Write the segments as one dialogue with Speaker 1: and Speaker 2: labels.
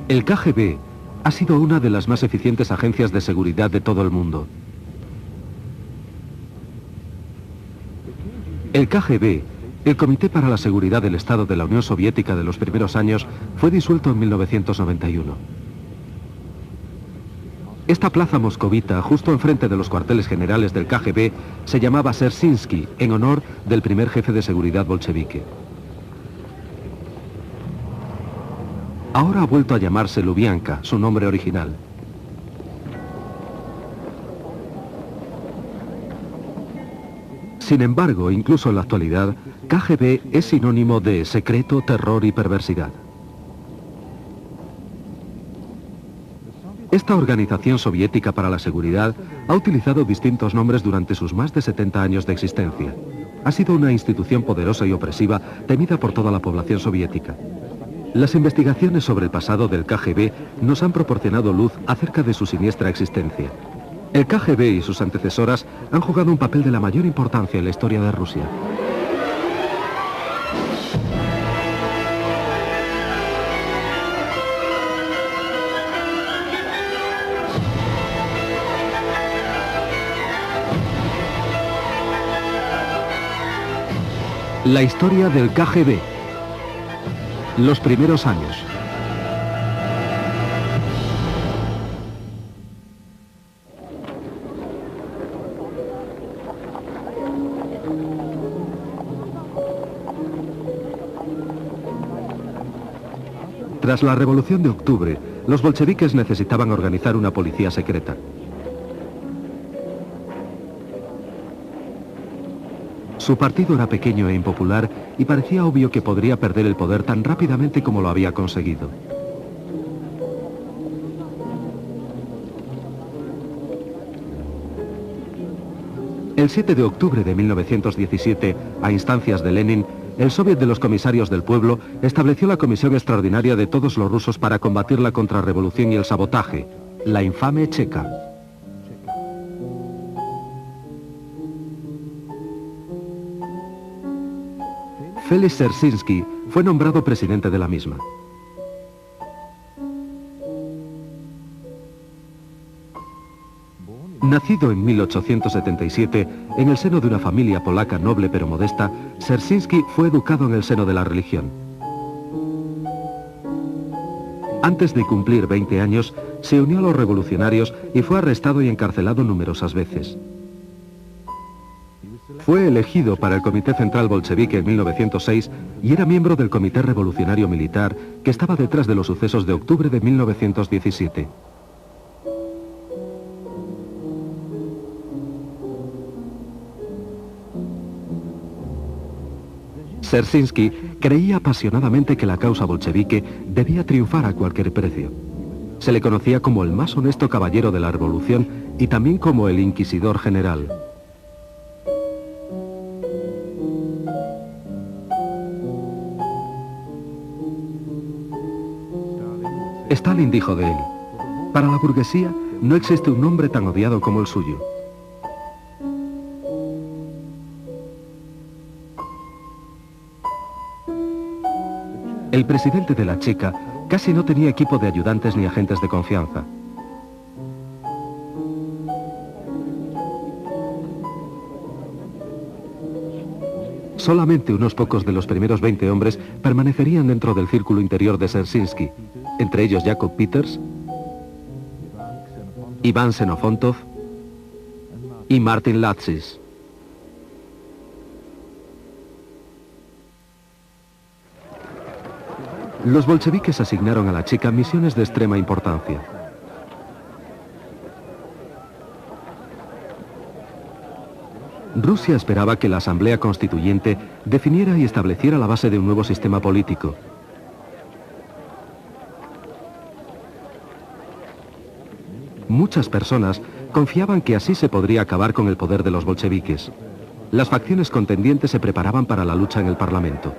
Speaker 1: El KGB ha sido una de las más eficientes agencias de seguridad de todo el mundo. El KGB, el Comité para la Seguridad del Estado de la Unión Soviética de los primeros años, fue disuelto en 1991. Esta plaza moscovita, justo enfrente de los cuarteles generales del KGB, se llamaba Dzerzhinsky, en honor del primer jefe de seguridad bolchevique. Ahora ha vuelto a llamarse Lubianka, su nombre original. Sin embargo, incluso en la actualidad, KGB es sinónimo de secreto, terror y perversidad. Esta organización soviética para la seguridad ha utilizado distintos nombres durante sus más de 70 años de existencia. Ha sido una institución poderosa y opresiva, temida por toda la población soviética. Las investigaciones sobre el pasado del KGB nos han proporcionado luz acerca de su siniestra existencia. El KGB y sus antecesoras han jugado un papel de la mayor importancia en la historia de Rusia. La historia del KGB. Los primeros años. Tras la Revolución de Octubre, los bolcheviques necesitaban organizar una policía secreta. Su partido era pequeño e impopular y parecía obvio que podría perder el poder tan rápidamente como lo había conseguido. El 7 de octubre de 1917, a instancias de Lenin, el Soviet de los Comisarios del Pueblo estableció la Comisión Extraordinaria de todos los rusos para combatir la contrarrevolución y el sabotaje, la infame Checa. Félix Dzerzhinsky fue nombrado presidente de la misma. Nacido en 1877, en el seno de una familia polaca noble pero modesta, Dzerzhinsky fue educado en el seno de la religión. Antes de cumplir 20 años, se unió a los revolucionarios y fue arrestado y encarcelado numerosas veces. Fue elegido para el Comité Central Bolchevique en 1906 y era miembro del Comité Revolucionario Militar que estaba detrás de los sucesos de octubre de 1917. Dzerzhinsky creía apasionadamente que la causa bolchevique debía triunfar a cualquier precio. Se le conocía como el más honesto caballero de la revolución y también como el inquisidor general. Stalin dijo de él: para la burguesía no existe un hombre tan odiado como el suyo. El presidente de la Checa casi no tenía equipo de ayudantes ni agentes de confianza. Solamente unos pocos de los primeros 20 hombres permanecerían dentro del círculo interior de Dzerzhinsky, entre ellos Jacob Peters, Iván Xenofontov y Martin Latsis. Los bolcheviques asignaron a la Checa misiones de extrema importancia. Rusia esperaba que la Asamblea Constituyente definiera y estableciera la base de un nuevo sistema político. Muchas personas confiaban que así se podría acabar con el poder de los bolcheviques. Las facciones contendientes se preparaban para la lucha en el Parlamento.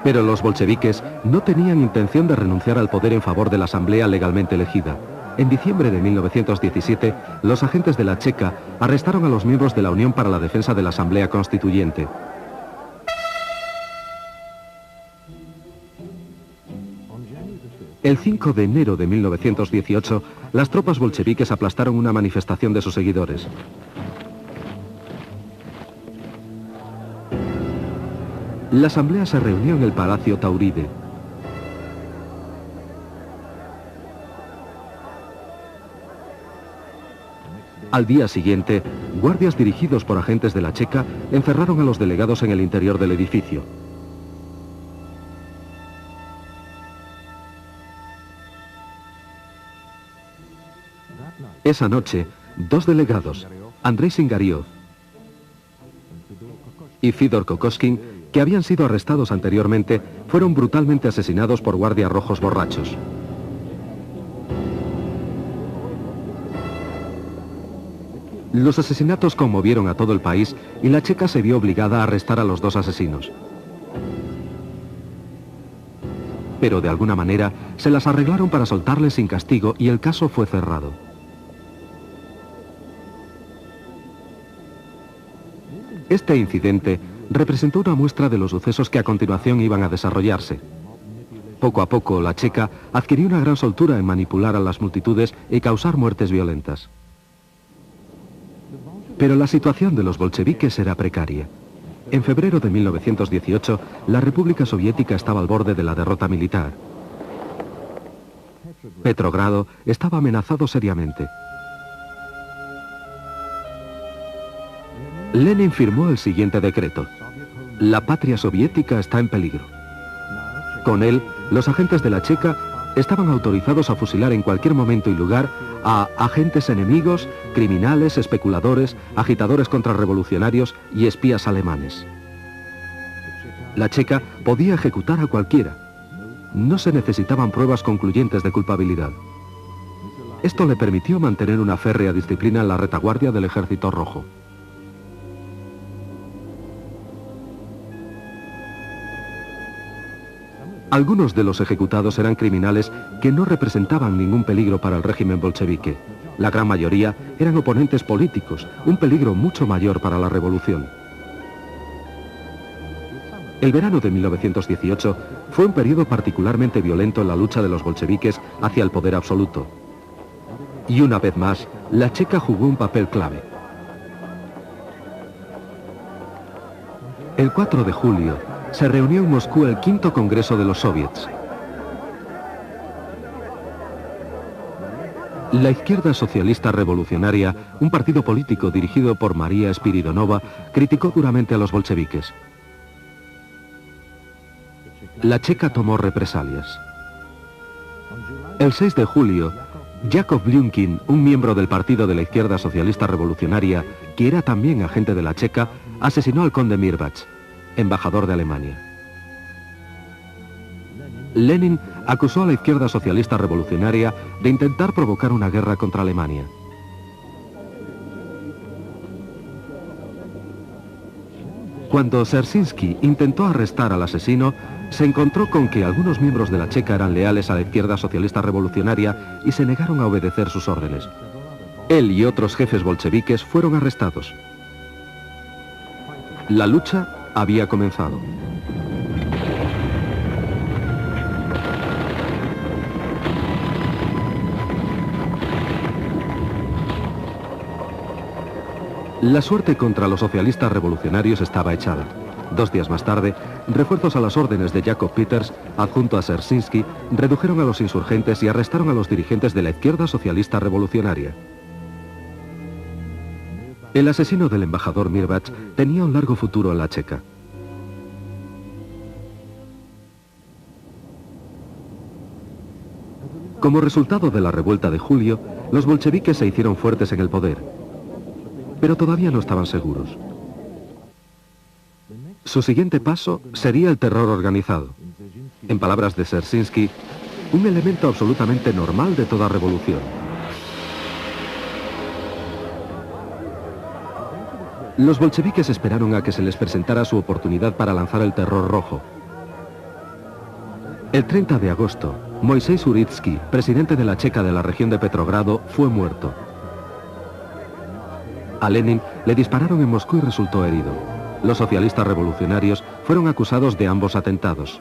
Speaker 1: Pero los bolcheviques no tenían intención de renunciar al poder en favor de la asamblea legalmente elegida. En diciembre de 1917, los agentes de la Checa arrestaron a los miembros de la Unión para la Defensa de la Asamblea Constituyente. El 5 de enero de 1918, las tropas bolcheviques aplastaron una manifestación de sus seguidores. La asamblea se reunió en el Palacio Tauride. Al día siguiente, guardias dirigidos por agentes de la Checa encerraron a los delegados en el interior del edificio. Esa noche, dos delegados, Andrei Singariov y Fidor Kokoskin, que habían sido arrestados anteriormente, fueron brutalmente asesinados por guardias rojos borrachos. Los asesinatos conmovieron a todo el país y la Checa se vio obligada a arrestar a los dos asesinos. Pero de alguna manera se las arreglaron para soltarles sin castigo y el caso fue cerrado. Este incidente representó una muestra de los sucesos que a continuación iban a desarrollarse. Poco a poco, la Checa adquirió una gran soltura en manipular a las multitudes y causar muertes violentas. Pero la situación de los bolcheviques era precaria. En febrero de 1918, la República Soviética estaba al borde de la derrota militar. Petrogrado estaba amenazado seriamente. Lenin firmó el siguiente decreto: la patria soviética está en peligro. Con él, los agentes de la Checa estaban autorizados a fusilar en cualquier momento y lugar a agentes enemigos, criminales, especuladores, agitadores contrarrevolucionarios y espías alemanes. La Checa podía ejecutar a cualquiera. No se necesitaban pruebas concluyentes de culpabilidad. Esto le permitió mantener una férrea disciplina en la retaguardia del Ejército Rojo. Algunos de los ejecutados eran criminales que no representaban ningún peligro para el régimen bolchevique. La gran mayoría eran oponentes políticos, un peligro mucho mayor para la revolución. El verano de 1918 fue un periodo particularmente violento en la lucha de los bolcheviques hacia el poder absoluto. Y una vez más, la Checa jugó un papel clave. El 4 de julio, se reunió en Moscú el quinto Congreso de los Soviets. La izquierda socialista revolucionaria, un partido político dirigido por María Spiridonova, criticó duramente a los bolcheviques. La Checa tomó represalias. El 6 de julio, Yakov Blyunkin, un miembro del partido de la izquierda socialista revolucionaria, que era también agente de la Checa, asesinó al conde Mirbach, embajador de Alemania. Lenin acusó a la izquierda socialista revolucionaria de intentar provocar una guerra contra Alemania. Cuando Dzerzhinsky intentó arrestar al asesino, se encontró con que algunos miembros de la Checa eran leales a la izquierda socialista revolucionaria y se negaron a obedecer sus órdenes. Él y otros jefes bolcheviques fueron arrestados. La lucha había comenzado. La suerte contra los socialistas revolucionarios estaba echada. 2 días más tarde, refuerzos a las órdenes de Jacob Peters, adjunto a Dzerzhinsky, redujeron a los insurgentes y arrestaron a los dirigentes de la izquierda socialista revolucionaria. El asesino del embajador Mirbach tenía un largo futuro en la Checa. Como resultado de la revuelta de julio, los bolcheviques se hicieron fuertes en el poder, pero todavía no estaban seguros. Su siguiente paso sería el terror organizado. En palabras de Dzerzhinsky, un elemento absolutamente normal de toda revolución. Los bolcheviques esperaron a que se les presentara su oportunidad para lanzar el terror rojo. El 30 de agosto, Moisés Uritsky, presidente de la Checa de la región de Petrogrado, fue muerto. A Lenin le dispararon en Moscú y resultó herido. Los socialistas revolucionarios fueron acusados de ambos atentados.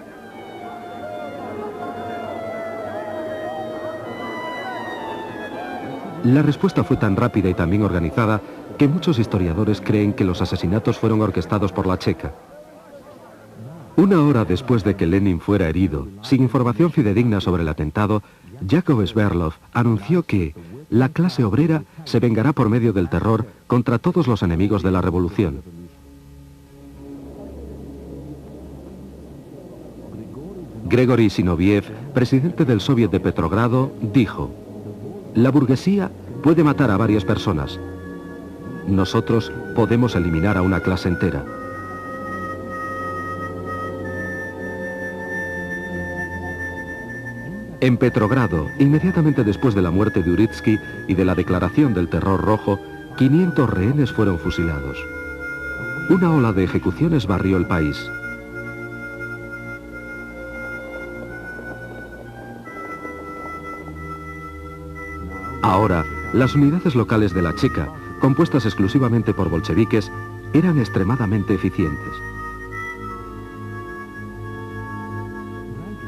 Speaker 1: La respuesta fue tan rápida y tan bien organizada que muchos historiadores creen que los asesinatos fueron orquestados por la Checa. Una hora después de que Lenin fuera herido, sin información fidedigna sobre el atentado, Yakov Sverdlov anunció que la clase obrera se vengará por medio del terror contra todos los enemigos de la revolución. Gregory Zinoviev, presidente del Soviet de Petrogrado, dijo: la burguesía puede matar a varias personas. Nosotros podemos eliminar a una clase entera. En Petrogrado, inmediatamente después de la muerte de Uritsky y de la declaración del terror rojo, 500 rehenes fueron fusilados. Una ola de ejecuciones barrió el país. Ahora, las unidades locales de la Checa, compuestas exclusivamente por bolcheviques, eran extremadamente eficientes.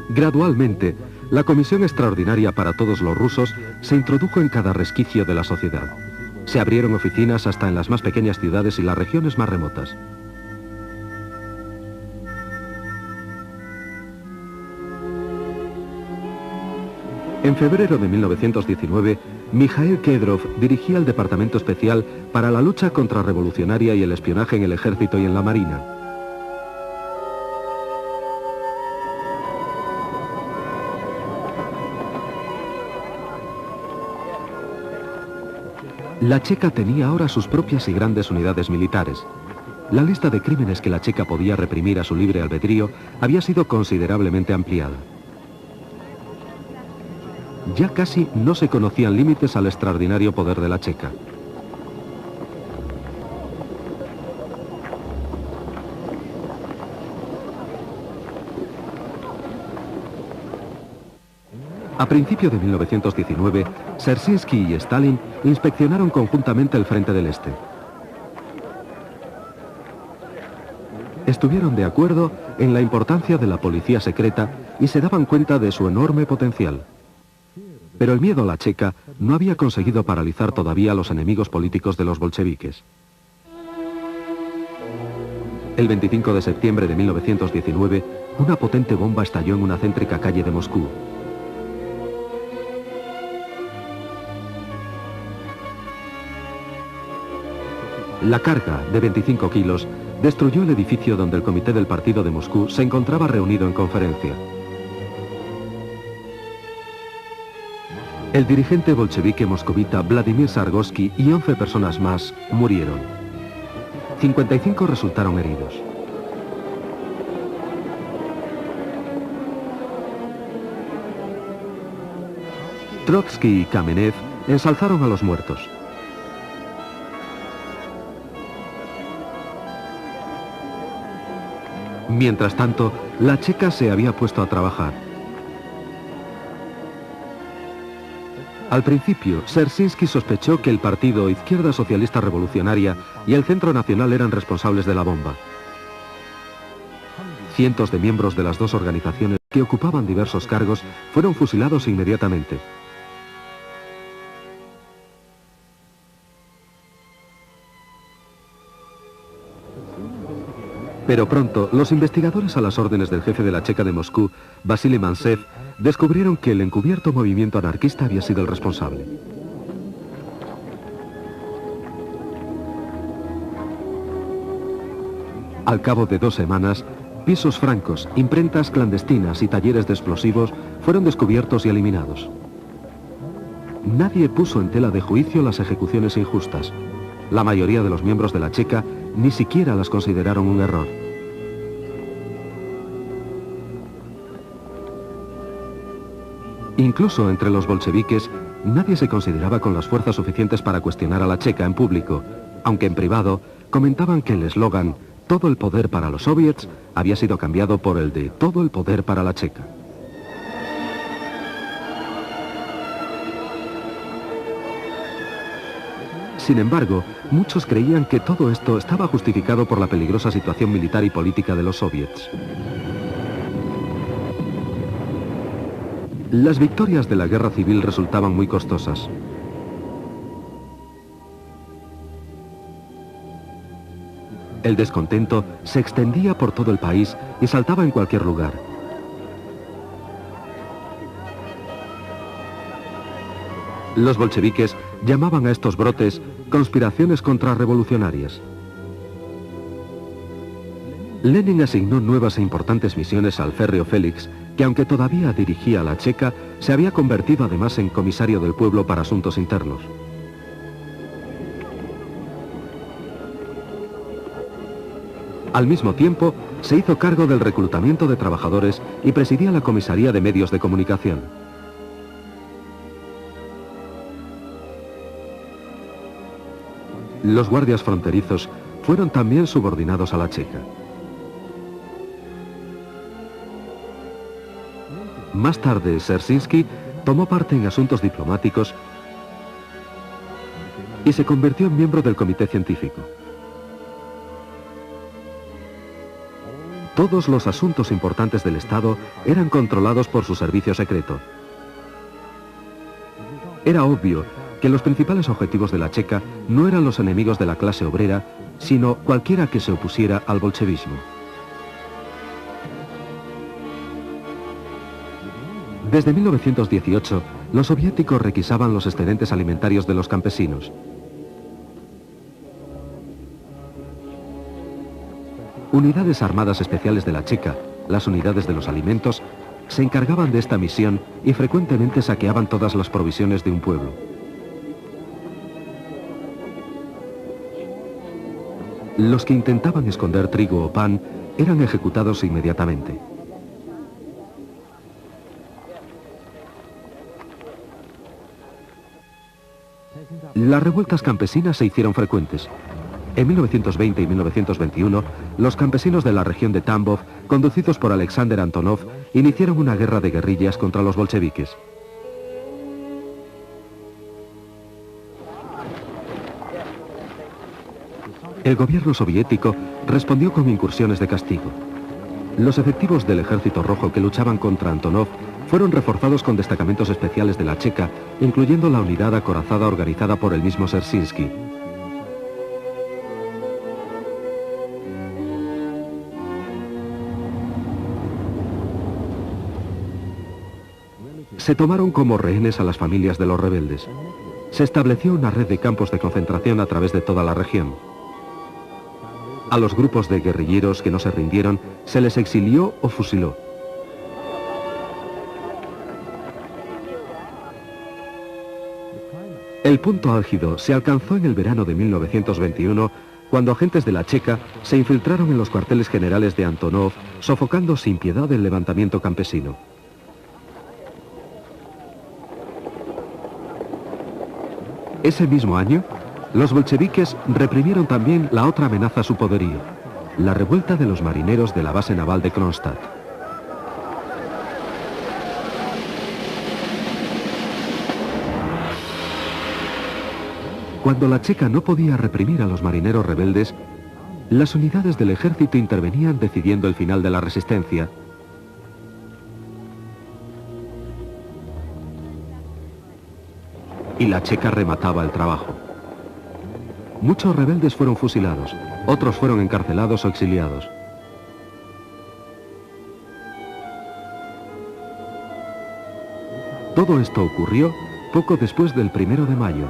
Speaker 1: Gradualmente, la Comisión Extraordinaria para todos los rusos se introdujo en cada resquicio de la sociedad. Se abrieron oficinas hasta en las más pequeñas ciudades y las regiones más remotas. En febrero de 1919, Mikhail Kedrov dirigía el Departamento Especial para la lucha contrarrevolucionaria y el espionaje en el ejército y en la marina. La Checa tenía ahora sus propias y grandes unidades militares. La lista de crímenes que la Checa podía reprimir a su libre albedrío había sido considerablemente ampliada. Ya casi no se conocían límites al extraordinario poder de la Checa. A principios de 1919, Dzerzhinsky y Stalin inspeccionaron conjuntamente el frente del Este. Estuvieron de acuerdo en la importancia de la policía secreta y se daban cuenta de su enorme potencial. Pero el miedo a la Checa no había conseguido paralizar todavía a los enemigos políticos de los bolcheviques. El 25 de septiembre de 1919, una potente bomba estalló en una céntrica calle de Moscú. La carga, de 25 kilos, destruyó el edificio donde el comité del partido de Moscú se encontraba reunido en conferencia. El dirigente bolchevique moscovita Vladimir Zargoski y 11 personas más murieron. 55 resultaron heridos. Trotsky y Kamenev ensalzaron a los muertos. Mientras tanto, la Checa se había puesto a trabajar. Al principio, Dzerzhinsky sospechó que el partido Izquierda Socialista Revolucionaria y el Centro Nacional eran responsables de la bomba. Cientos de miembros de las dos organizaciones que ocupaban diversos cargos fueron fusilados inmediatamente. Pero pronto, los investigadores a las órdenes del jefe de la Checa de Moscú, Vasily Mantsev, descubrieron que el encubierto movimiento anarquista había sido el responsable. Al cabo de 2 semanas, pisos francos, imprentas clandestinas y talleres de explosivos fueron descubiertos y eliminados. Nadie puso en tela de juicio las ejecuciones injustas. La mayoría de los miembros de la Checa ni siquiera las consideraron un error. Incluso entre los bolcheviques, nadie se consideraba con las fuerzas suficientes para cuestionar a la Checa en público, aunque en privado comentaban que el eslogan «Todo el poder para los soviets» había sido cambiado por el de «Todo el poder para la Checa». Sin embargo, muchos creían que todo esto estaba justificado por la peligrosa situación militar y política de los soviets. Las victorias de la guerra civil resultaban muy costosas. El descontento se extendía por todo el país y saltaba en cualquier lugar. Los bolcheviques llamaban a estos brotes conspiraciones contrarrevolucionarias. Lenin asignó nuevas e importantes misiones al férreo Félix, que aunque todavía dirigía la Checa, se había convertido además en comisario del pueblo para asuntos internos. Al mismo tiempo, se hizo cargo del reclutamiento de trabajadores y presidía la comisaría de medios de comunicación. Los guardias fronterizos fueron también subordinados a la Checa. Más tarde, Dzerzhinsky tomó parte en asuntos diplomáticos y se convirtió en miembro del comité científico. Todos los asuntos importantes del Estado eran controlados por su servicio secreto. Era obvio que los principales objetivos de la Checa no eran los enemigos de la clase obrera, sino cualquiera que se opusiera al bolchevismo. Desde 1918, los soviéticos requisaban los excedentes alimentarios de los campesinos. Unidades armadas especiales de la Checa, las unidades de los alimentos, se encargaban de esta misión y frecuentemente saqueaban todas las provisiones de un pueblo. Los que intentaban esconder trigo o pan eran ejecutados inmediatamente. Las revueltas campesinas se hicieron frecuentes. En 1920 y 1921, los campesinos de la región de Tambov, conducidos por Alexander Antonov, iniciaron una guerra de guerrillas contra los bolcheviques. El gobierno soviético respondió con incursiones de castigo. Los efectivos del Ejército Rojo que luchaban contra Antonov fueron reforzados con destacamentos especiales de la Checa, incluyendo la unidad acorazada organizada por el mismo Dzerzhinsky. Se tomaron como rehenes a las familias de los rebeldes. Se estableció una red de campos de concentración a través de toda la región. A los grupos de guerrilleros que no se rindieron se les exilió o fusiló. El punto álgido se alcanzó en el verano de 1921, cuando agentes de la Checa se infiltraron en los cuarteles generales de Antonov, sofocando sin piedad el levantamiento campesino. Ese mismo año, los bolcheviques reprimieron también la otra amenaza a su poderío, la revuelta de los marineros de la base naval de Kronstadt. Cuando la Checa no podía reprimir a los marineros rebeldes, las unidades del ejército intervenían decidiendo el final de la resistencia. Y la Checa remataba el trabajo. Muchos rebeldes fueron fusilados, otros fueron encarcelados o exiliados. Todo esto ocurrió poco después del 1 de mayo.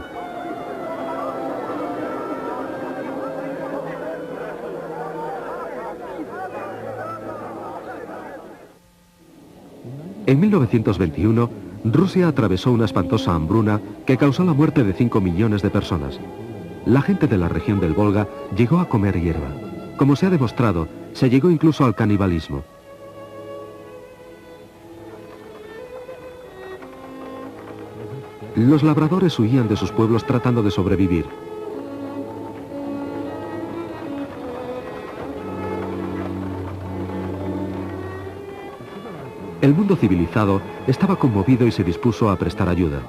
Speaker 1: En 1921, Rusia atravesó una espantosa hambruna que causó la muerte de 5 millones de personas. La gente de la región del Volga llegó a comer hierba. Como se ha demostrado, se llegó incluso al canibalismo. Los labradores huían de sus pueblos tratando de sobrevivir. El mundo civilizado estaba conmovido y se dispuso a prestar ayuda.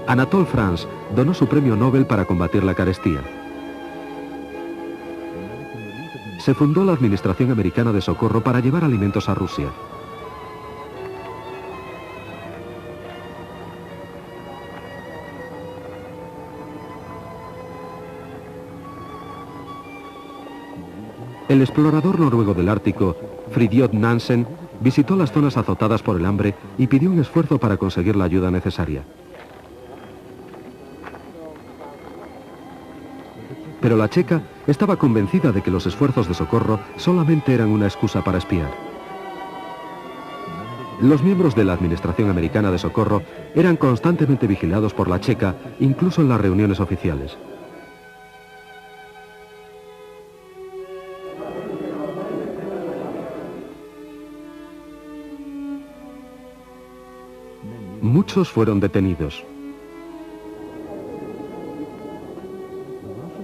Speaker 1: Anatole France donó su premio Nobel para combatir la carestía. Se fundó la Administración Americana de Socorro para llevar alimentos a Rusia. El explorador noruego del Ártico, Fridtjof Nansen, visitó las zonas azotadas por el hambre y pidió un esfuerzo para conseguir la ayuda necesaria. Pero la checa estaba convencida de que los esfuerzos de socorro solamente eran una excusa para espiar. Los miembros de la Administración Americana de Socorro eran constantemente vigilados por la checa, incluso en las reuniones oficiales. Muchos fueron detenidos.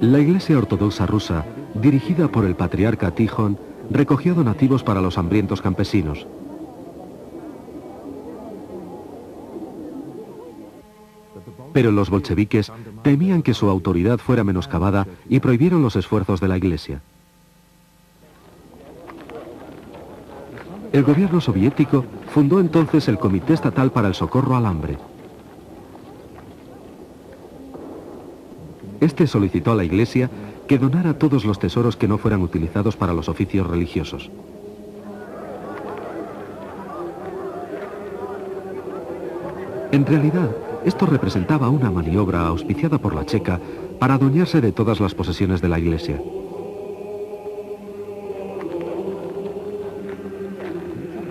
Speaker 1: La Iglesia Ortodoxa rusa, dirigida por el patriarca Tijón, recogió donativos para los hambrientos campesinos. Pero los bolcheviques temían que su autoridad fuera menoscabada y prohibieron los esfuerzos de la Iglesia. El gobierno soviético fundó entonces el Comité Estatal para el Socorro al Hambre. Este solicitó a la Iglesia que donara todos los tesoros que no fueran utilizados para los oficios religiosos. En realidad, esto representaba una maniobra auspiciada por la checa para adueñarse de todas las posesiones de la Iglesia.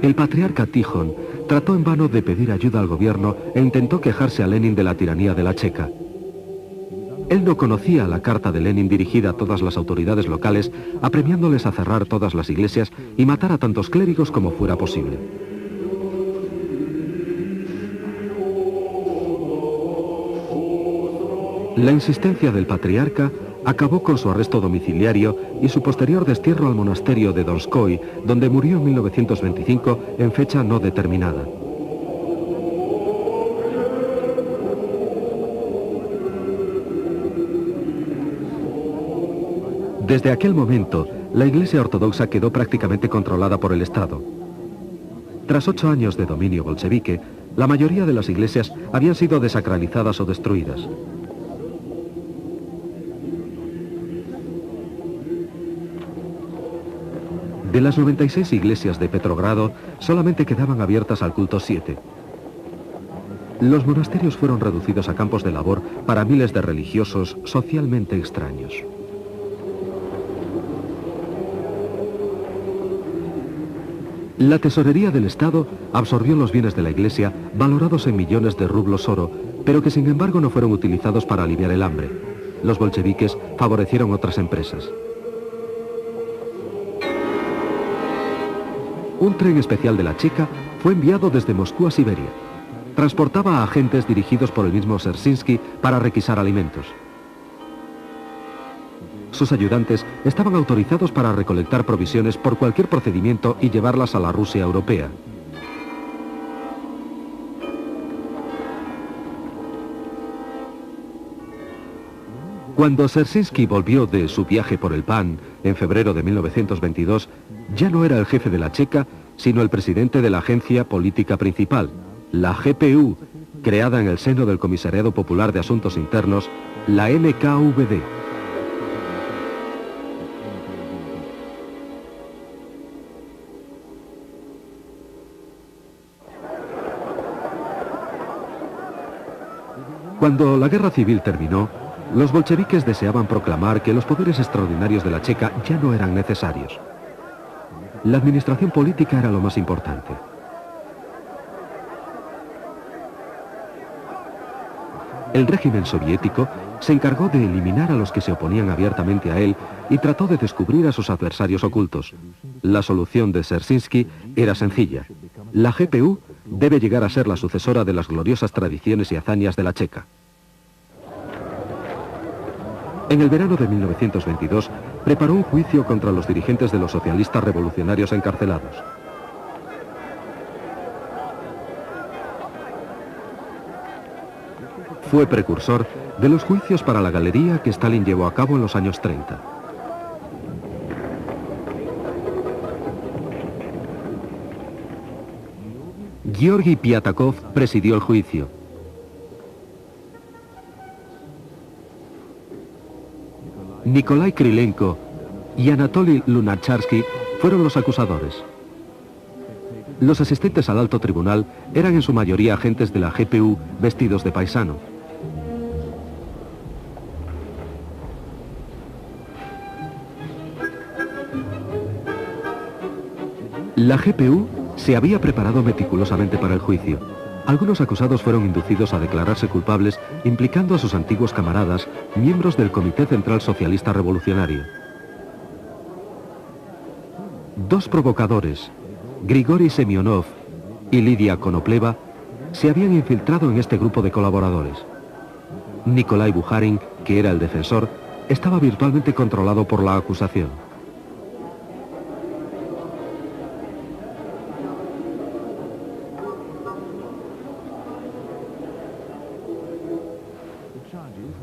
Speaker 1: El patriarca Tijón trató en vano de pedir ayuda al gobierno e intentó quejarse a Lenin de la tiranía de la checa. Él no conocía la carta de Lenin dirigida a todas las autoridades locales, apremiándoles a cerrar todas las iglesias y matar a tantos clérigos como fuera posible. La insistencia del patriarca acabó con su arresto domiciliario y su posterior destierro al monasterio de Donskoy, donde murió en 1925 en fecha no determinada. Desde aquel momento, la Iglesia Ortodoxa quedó prácticamente controlada por el Estado. Tras 8 años de dominio bolchevique, la mayoría de las iglesias habían sido desacralizadas o destruidas. De las 96 iglesias de Petrogrado, solamente quedaban abiertas al culto 7. Los monasterios fueron reducidos a campos de labor para miles de religiosos socialmente extraños. La tesorería del Estado absorbió los bienes de la Iglesia, valorados en millones de rublos oro, pero que sin embargo no fueron utilizados para aliviar el hambre. Los bolcheviques favorecieron otras empresas. Un tren especial de la Checa fue enviado desde Moscú a Siberia. Transportaba a agentes dirigidos por el mismo Dzerzhinsky para requisar alimentos. Sus ayudantes estaban autorizados para recolectar provisiones por cualquier procedimiento y llevarlas a la Rusia europea. Cuando Dzerzhinsky volvió de su viaje por el pan en febrero de 1922, ya no era el jefe de la Checa, sino el presidente de la agencia política principal, la GPU, creada en el seno del Comisariado Popular de Asuntos Internos, la NKVD. Cuando la guerra civil terminó, los bolcheviques deseaban proclamar que los poderes extraordinarios de la Checa ya no eran necesarios. La administración política era lo más importante. El régimen soviético se encargó de eliminar a los que se oponían abiertamente a él y trató de descubrir a sus adversarios ocultos. La solución de Dzerzhinsky era sencilla. La GPU debe llegar a ser la sucesora de las gloriosas tradiciones y hazañas de la Checa. En el verano de 1922, preparó un juicio contra los dirigentes de los socialistas revolucionarios encarcelados. Fue precursor de los juicios para la galería que Stalin llevó a cabo en los años 30. Georgi Piatakov presidió el juicio. Nikolai Krylenko y Anatoly Lunacharsky fueron los acusadores. Los asistentes al alto tribunal eran en su mayoría agentes de la GPU vestidos de paisano. La GPU se había preparado meticulosamente para el juicio. Algunos acusados fueron inducidos a declararse culpables, implicando a sus antiguos camaradas, miembros del Comité Central Socialista Revolucionario. Dos provocadores, Grigori Semyonov y Lidia Konopleva, se habían infiltrado en este grupo de colaboradores. Nikolai Bukharin, que era el defensor, estaba virtualmente controlado por la acusación.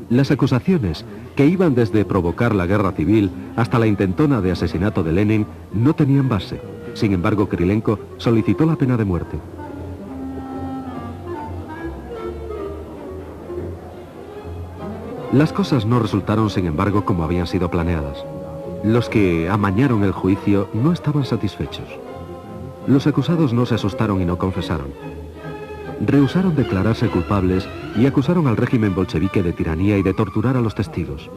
Speaker 1: Las acusaciones, que iban desde provocar la guerra civil hasta la intentona de asesinato de Lenin, no tenían base. Sin embargo, Krylenko solicitó la pena de muerte. Las cosas no resultaron, sin embargo, como habían sido planeadas. Los que amañaron el juicio no estaban satisfechos. Los acusados no se asustaron y no confesaron. Rehusaron declararse culpables y acusaron al régimen bolchevique de tiranía y de torturar a los testigos.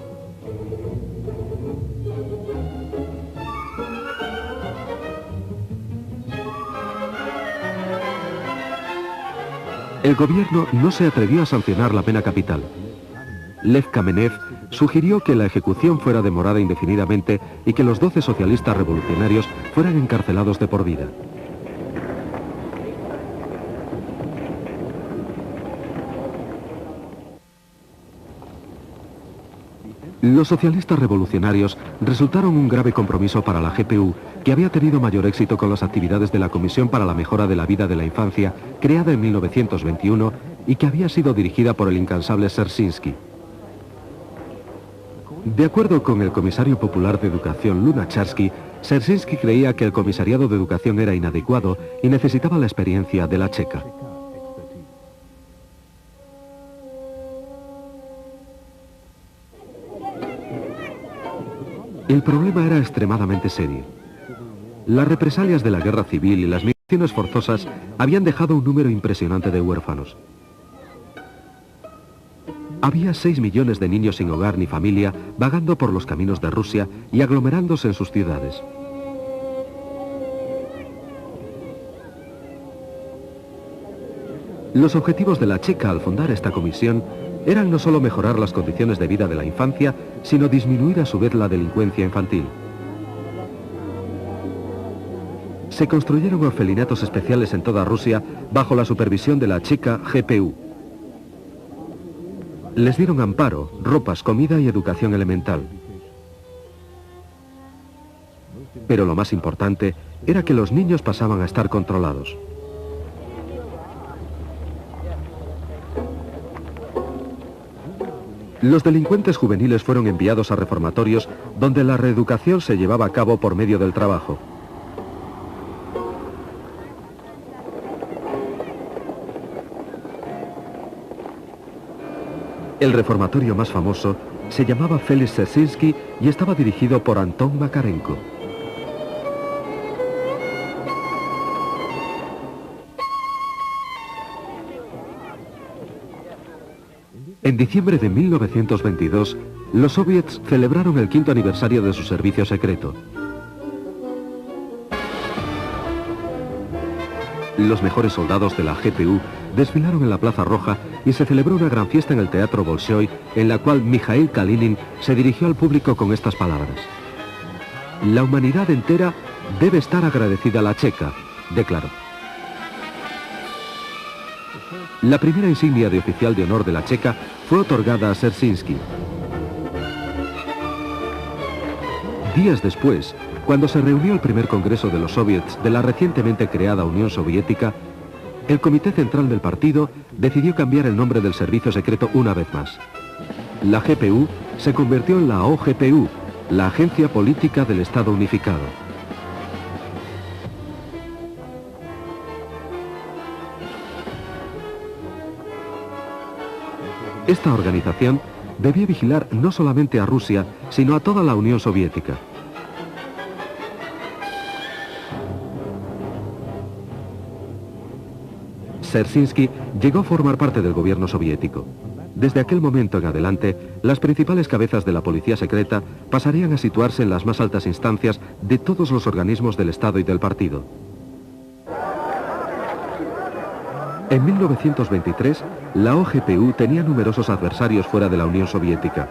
Speaker 1: El gobierno no se atrevió a sancionar la pena capital. Lev Kamenev sugirió que la ejecución fuera demorada indefinidamente y que los 12 socialistas revolucionarios fueran encarcelados de por vida. Los socialistas revolucionarios resultaron un grave compromiso para la GPU, que había tenido mayor éxito con las actividades de la Comisión para la Mejora de la Vida de la Infancia, creada en 1921 y que había sido dirigida por el incansable Dzerzhinsky. De acuerdo con el comisario popular de Educación Lunacharsky, Dzerzhinsky creía que el comisariado de Educación era inadecuado y necesitaba la experiencia de la Checa. El problema era extremadamente serio. Las represalias de la guerra civil y las migraciones forzosas habían dejado un número impresionante de huérfanos. Había 6 millones de niños sin hogar ni familia vagando por los caminos de Rusia y aglomerándose en sus ciudades. Los objetivos de la Checa al fundar esta comisión eran no solo mejorar las condiciones de vida de la infancia, sino disminuir a su vez la delincuencia infantil. Se construyeron orfelinatos especiales en toda Rusia bajo la supervisión de la Checa GPU. Les dieron amparo, ropas, comida y educación elemental. Pero lo más importante era que los niños pasaban a estar controlados. Los delincuentes juveniles fueron enviados a reformatorios donde la reeducación se llevaba a cabo por medio del trabajo. El reformatorio más famoso se llamaba Félix Dzerzhinsky y estaba dirigido por Anton Makarenko. En diciembre de 1922, los soviets celebraron el 5º aniversario de su servicio secreto. Los mejores soldados de la GPU desfilaron en la Plaza Roja y se celebró una gran fiesta en el Teatro Bolshoi, en la cual Mikhail Kalinin se dirigió al público con estas palabras. La humanidad entera debe estar agradecida a la Checa, declaró. La primera insignia de oficial de honor de la Checa fue otorgada a Dzerzhinsky. Días después, cuando se reunió el primer congreso de los soviets de la recientemente creada Unión Soviética, el Comité Central del partido decidió cambiar el nombre del servicio secreto una vez más. La GPU se convirtió en la OGPU, la Agencia Política del Estado Unificado. Esta organización debía vigilar no solamente a Rusia, sino a toda la Unión Soviética. Dzerzhinsky llegó a formar parte del gobierno soviético. Desde aquel momento en adelante, las principales cabezas de la policía secreta pasarían a situarse en las más altas instancias de todos los organismos del Estado y del partido. En 1923, la OGPU tenía numerosos adversarios fuera de la Unión Soviética.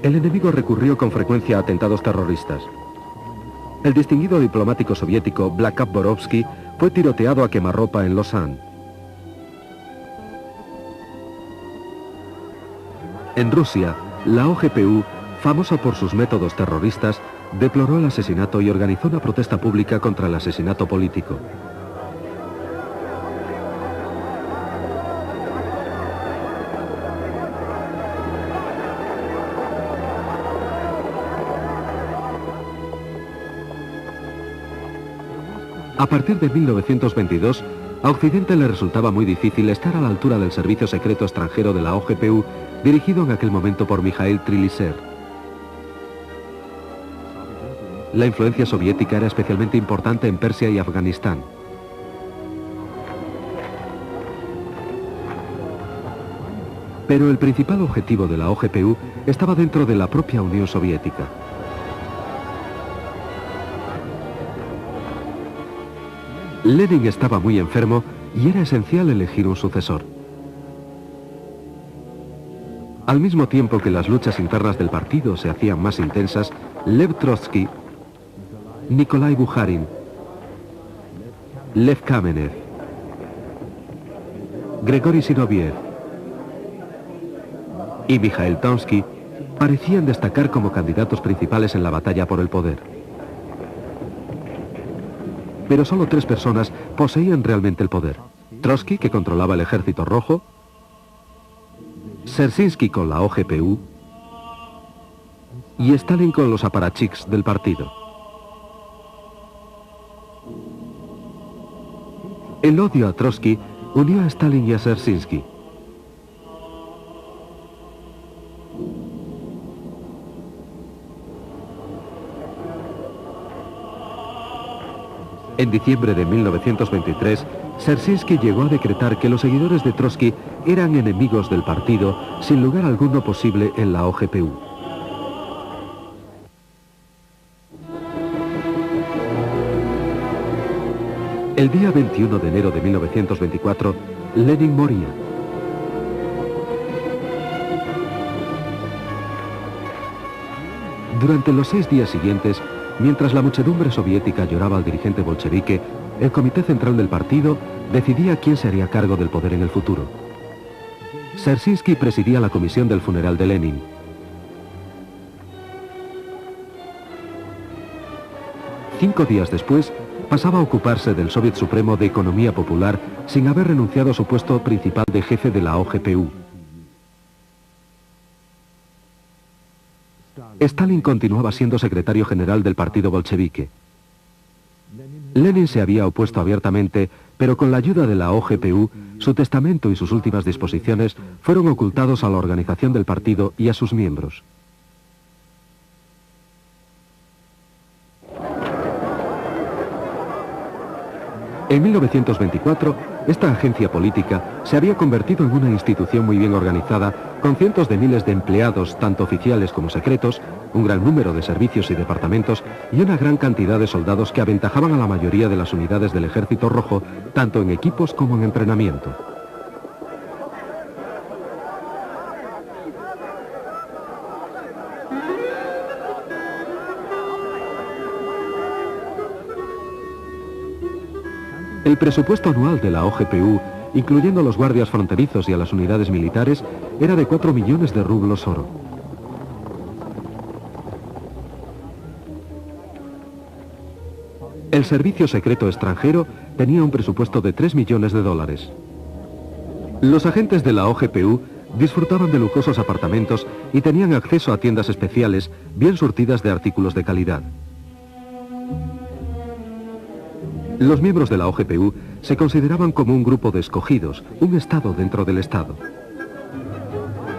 Speaker 1: El enemigo recurrió con frecuencia a atentados terroristas. El distinguido diplomático soviético Vlakov Borovsky fue tiroteado a quemarropa en Lausanne. En Rusia, la OGPU, famosa por sus métodos terroristas, deploró el asesinato y organizó una protesta pública contra el asesinato político. A partir de 1922, a Occidente le resultaba muy difícil estar a la altura del servicio secreto extranjero de la OGPU, dirigido en aquel momento por Mikhail Trilisev. La influencia soviética era especialmente importante en Persia y Afganistán. Pero el principal objetivo de la OGPU estaba dentro de la propia Unión Soviética. Lenin estaba muy enfermo y era esencial elegir un sucesor. Al mismo tiempo que las luchas internas del partido se hacían más intensas, Lev Trotsky, Nikolai Bukharin, Lev Kamenev, Grigori Zinoviev y Mikhail Tonsky parecían destacar como candidatos principales en la batalla por el poder. Pero solo 3 personas poseían realmente el poder. Trotsky, que controlaba el Ejército Rojo, Dzerzhinsky con la OGPU y Stalin con los aparachiks del partido. El odio a Trotsky unió a Stalin y a Dzerzhinsky. En diciembre de 1923, Dzerzhinsky llegó a decretar que los seguidores de Trotsky eran enemigos del partido, sin lugar alguno posible en la OGPU. El día 21 de enero de 1924, Lenin moría. Durante los 6 días siguientes, mientras la muchedumbre soviética lloraba al dirigente bolchevique, el Comité Central del partido decidía quién se haría cargo del poder en el futuro. Dzerzhinsky presidía la comisión del funeral de Lenin. Cinco días después, pasaba a ocuparse del Soviet Supremo de Economía Popular sin haber renunciado a su puesto principal de jefe de la OGPU. Stalin continuaba siendo secretario general del partido bolchevique. Lenin se había opuesto abiertamente, pero con la ayuda de la OGPU, su testamento y sus últimas disposiciones fueron ocultados a la organización del partido y a sus miembros. En 1924, esta agencia política se había convertido en una institución muy bien organizada, con cientos de miles de empleados, tanto oficiales como secretos, un gran número de servicios y departamentos y una gran cantidad de soldados que aventajaban a la mayoría de las unidades del Ejército Rojo, tanto en equipos como en entrenamiento. El presupuesto anual de la OGPU, incluyendo a los guardias fronterizos y a las unidades militares, era de 4 millones de rublos oro. El servicio secreto extranjero tenía un presupuesto de 3 millones de dólares. Los agentes de la OGPU disfrutaban de lujosos apartamentos y tenían acceso a tiendas especiales bien surtidas de artículos de calidad. Los miembros de la OGPU se consideraban como un grupo de escogidos, un Estado dentro del Estado.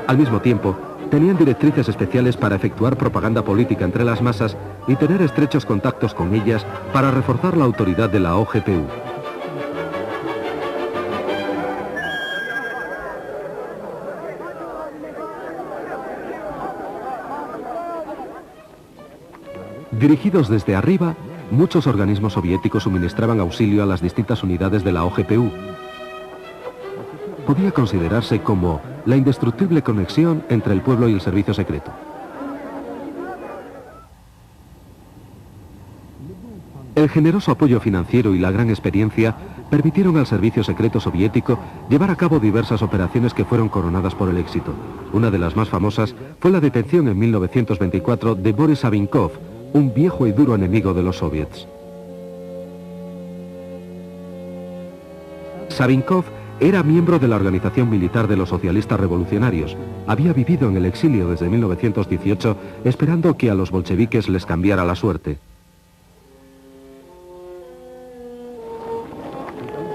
Speaker 1: Al mismo tiempo, tenían directrices especiales para efectuar propaganda política entre las masas y tener estrechos contactos con ellas para reforzar la autoridad de la OGPU. Dirigidos desde arriba, muchos organismos soviéticos suministraban auxilio a las distintas unidades de la OGPU. Podía considerarse como la indestructible conexión entre el pueblo y el servicio secreto. El generoso apoyo financiero y la gran experiencia permitieron al servicio secreto soviético llevar a cabo diversas operaciones que fueron coronadas por el éxito. Una de las más famosas fue la detención en 1924 de Boris Savinkov, un viejo y duro enemigo de los soviets. Savinkov era miembro de la organización militar de los socialistas revolucionarios. Había vivido en el exilio desde 1918, esperando que a los bolcheviques les cambiara la suerte.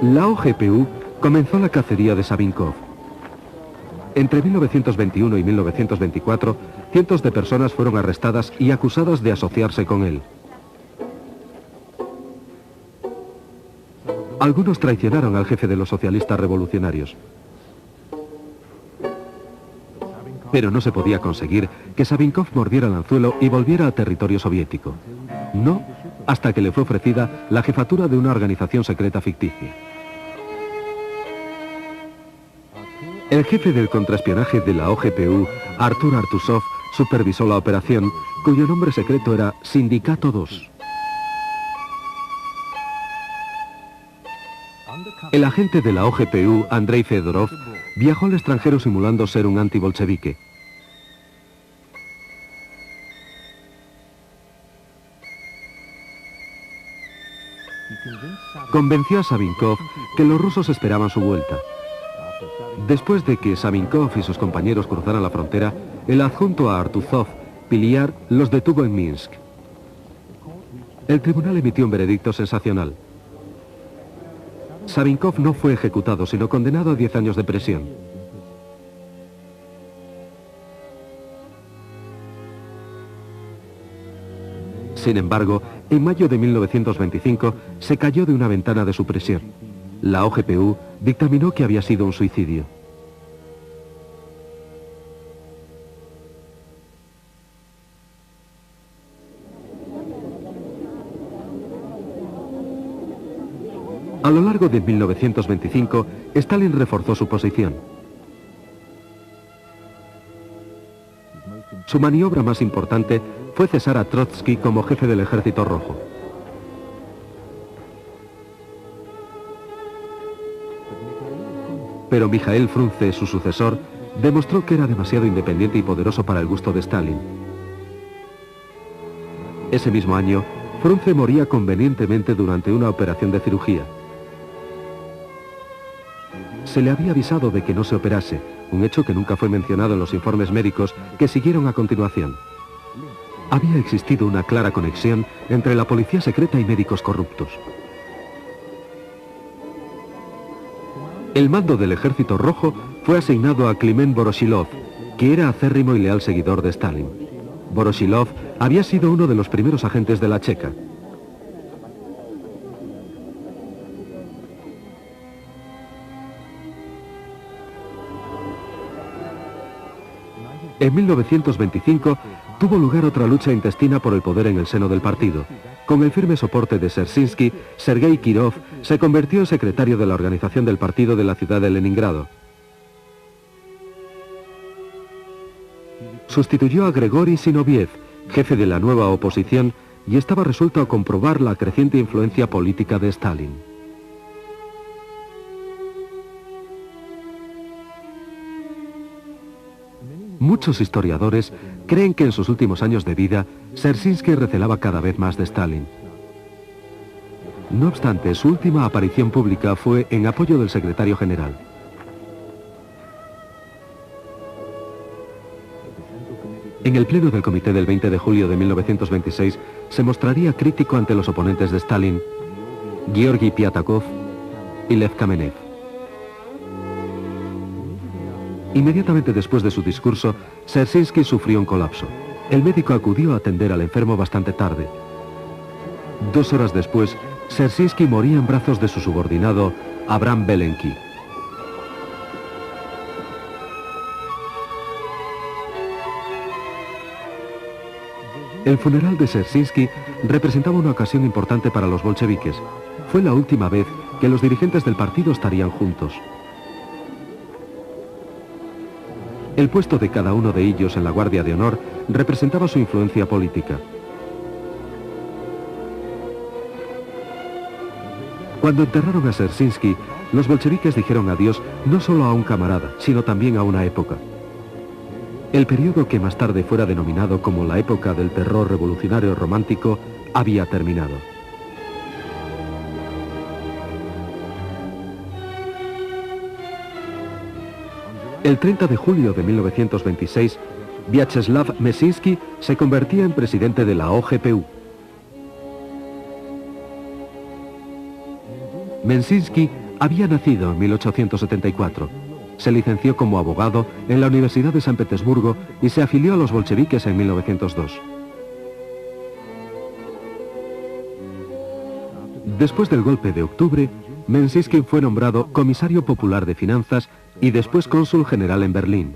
Speaker 1: La OGPU comenzó la cacería de Savinkov. Entre 1921 y 1924, cientos de personas fueron arrestadas y acusadas de asociarse con él. Algunos traicionaron al jefe de los socialistas revolucionarios. Pero no se podía conseguir que Savinkov mordiera el anzuelo y volviera a territorio soviético. No, hasta que le fue ofrecida la jefatura de una organización secreta ficticia. El jefe del contraespionaje de la OGPU, Artur Artusov, supervisó la operación, cuyo nombre secreto era Sindicato 2. El agente de la OGPU, Andrei Fedorov, viajó al extranjero simulando ser un antibolchevique. Convenció a Savinkov que los rusos esperaban su vuelta. Después de que Savinkov y sus compañeros cruzaran la frontera, el adjunto a Artuzov, Piliar, los detuvo en Minsk. El tribunal emitió un veredicto sensacional. Savinkov no fue ejecutado, sino condenado a 10 años de prisión. Sin embargo, en mayo de 1925 se cayó de una ventana de su prisión. La OGPU dictaminó que había sido un suicidio. A lo largo de 1925, Stalin reforzó su posición. Su maniobra más importante fue cesar a Trotsky como jefe del Ejército Rojo. Pero Mijael Frunze, su sucesor, demostró que era demasiado independiente y poderoso para el gusto de Stalin. Ese mismo año, Frunze moría convenientemente durante una operación de cirugía. Se le había avisado de que no se operase, un hecho que nunca fue mencionado en los informes médicos que siguieron a continuación. Había existido una clara conexión entre la policía secreta y médicos corruptos. El mando del Ejército Rojo fue asignado a Kliment Voroshilov, que era acérrimo y leal seguidor de Stalin. Voroshilov había sido uno de los primeros agentes de la Checa. En 1925 tuvo lugar otra lucha intestina por el poder en el seno del partido. Con el firme soporte de Dzerzhinsky, Sergei Kirov se convirtió en secretario de la organización del partido de la ciudad de Leningrado. Sustituyó a Grigori Zinoviev, jefe de la nueva oposición, y estaba resuelto a comprobar la creciente influencia política de Stalin. Muchos historiadores creen que en sus últimos años de vida, Dzerzhinsky recelaba cada vez más de Stalin. No obstante, su última aparición pública fue en apoyo del secretario general. En el pleno del comité del 20 de julio de 1926 se mostraría crítico ante los oponentes de Stalin, Georgi Piatakov y Lev Kamenev. Inmediatamente después de su discurso, Dzerzhinsky sufrió un colapso. El médico acudió a atender al enfermo bastante tarde. 2 horas después, Dzerzhinsky moría en brazos de su subordinado, Abram Belenki. El funeral de Dzerzhinsky representaba una ocasión importante para los bolcheviques. Fue la última vez que los dirigentes del partido estarían juntos. El puesto de cada uno de ellos en la Guardia de Honor representaba su influencia política. Cuando enterraron a Dzerzhinsky, los bolcheviques dijeron adiós no solo a un camarada, sino también a una época. El periodo que más tarde fuera denominado como la época del terror revolucionario romántico había terminado. El 30 de julio de 1926, Vyacheslav Meszynski se convertía en presidente de la OGPU. Meszynski había nacido en 1874. Se licenció como abogado en la Universidad de San Petersburgo y se afilió a los bolcheviques en 1902. Después del golpe de octubre, Meszynski fue nombrado comisario popular de finanzas y después cónsul general en Berlín.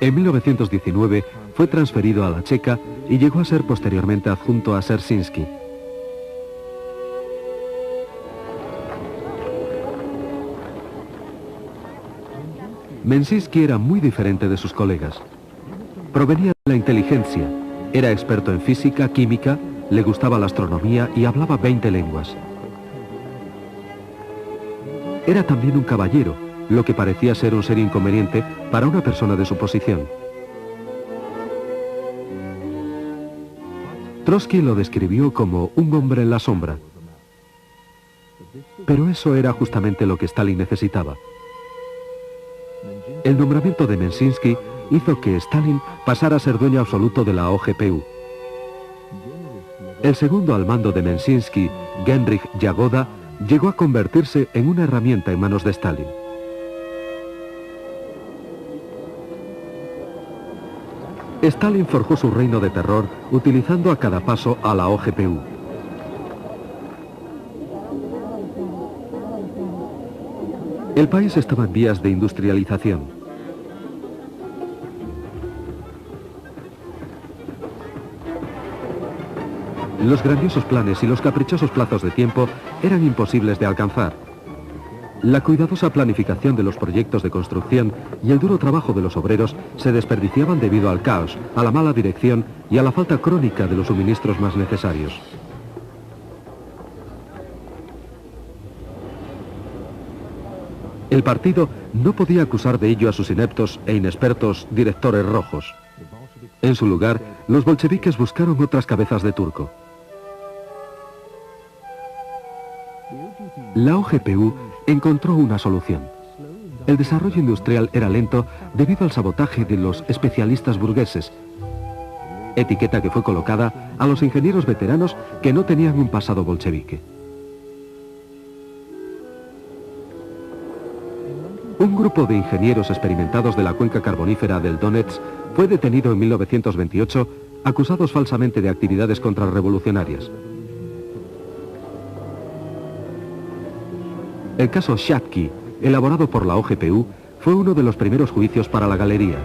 Speaker 1: En 1919 fue transferido a la Checa y llegó a ser posteriormente adjunto a Dzerzhinsky. Meszynski era muy diferente de sus colegas. Provenía de la inteligencia, era experto en física, química, le gustaba la astronomía y hablaba 20 lenguas. Era también un caballero, lo que parecía ser un serio inconveniente para una persona de su posición. Trotsky lo describió como un hombre en la sombra. Pero eso era justamente lo que Stalin necesitaba. El nombramiento de Meszynski hizo que Stalin pasara a ser dueño absoluto de la OGPU. El segundo al mando de Meszynski, Genrikh Yagoda, llegó a convertirse en una herramienta en manos de Stalin. Stalin forjó su reino de terror utilizando a cada paso a la OGPU. El país estaba en vías de industrialización. Los grandiosos planes y los caprichosos plazos de tiempo eran imposibles de alcanzar. La cuidadosa planificación de los proyectos de construcción y el duro trabajo de los obreros se desperdiciaban debido al caos, a la mala dirección y a la falta crónica de los suministros más necesarios. El partido no podía acusar de ello a sus ineptos e inexpertos directores rojos. En su lugar, los bolcheviques buscaron otras cabezas de turco. La OGPU encontró una solución. El desarrollo industrial era lento debido al sabotaje de los especialistas burgueses, etiqueta que fue colocada a los ingenieros veteranos que no tenían un pasado bolchevique. Un grupo de ingenieros experimentados de la cuenca carbonífera del Donets fue detenido en 1928, acusados falsamente de actividades contrarrevolucionarias. El caso Shatki, elaborado por la OGPU, fue uno de los primeros juicios para la galería.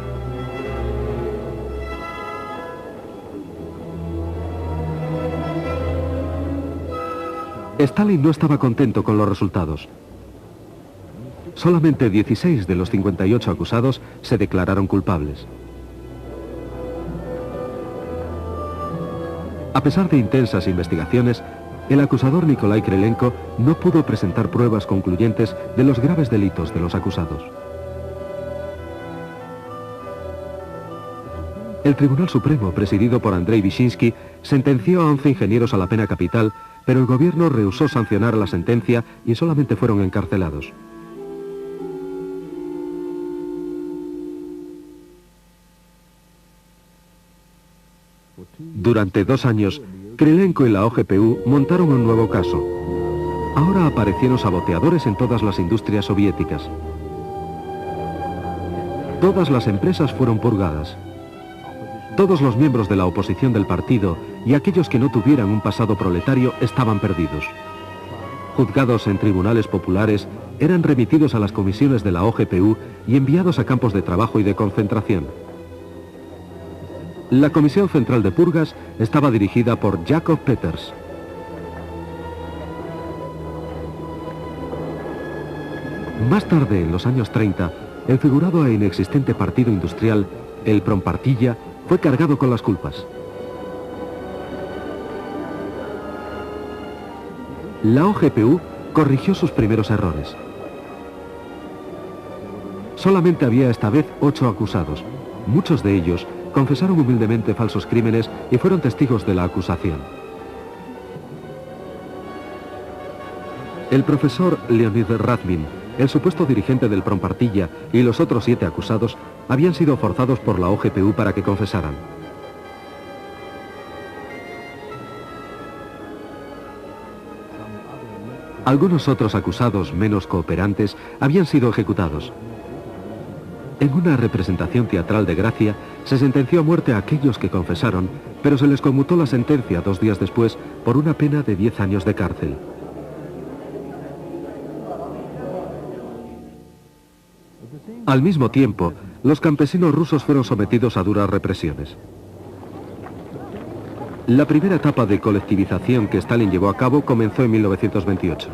Speaker 1: Stalin no estaba contento con los resultados. Solamente 16 de los 58 acusados se declararon culpables. A pesar de intensas investigaciones, el acusador Nikolai Krylenko no pudo presentar pruebas concluyentes de los graves delitos de los acusados. El Tribunal Supremo, presidido por Andrei Vyshinsky, sentenció a 11 ingenieros a la pena capital, pero el gobierno rehusó sancionar la sentencia y solamente fueron encarcelados. Durante 2 años, Krylenko y la OGPU montaron un nuevo caso. Ahora aparecieron saboteadores en todas las industrias soviéticas. Todas las empresas fueron purgadas. Todos los miembros de la oposición del partido y aquellos que no tuvieran un pasado proletario estaban perdidos. Juzgados en tribunales populares, eran remitidos a las comisiones de la OGPU y enviados a campos de trabajo y de concentración. La Comisión Central de Purgas estaba dirigida por Jakob Peters. Más tarde, en los años 30, el figurado e inexistente partido industrial, el Prompartilla, fue cargado con las culpas. La OGPU corrigió sus primeros errores. Solamente había esta vez 8 acusados. Muchos de ellos confesaron humildemente falsos crímenes y fueron testigos de la acusación. El profesor Leonid Radmin, el supuesto dirigente del Prompartilla, y los otros 7 acusados habían sido forzados por la OGPU para que confesaran. Algunos otros acusados menos cooperantes habían sido ejecutados. En una representación teatral de Gracia, se sentenció a muerte a aquellos que confesaron, pero se les conmutó la sentencia 2 días después por una pena de 10 años de cárcel. Al mismo tiempo, los campesinos rusos fueron sometidos a duras represiones. La primera etapa de colectivización que Stalin llevó a cabo comenzó en 1928.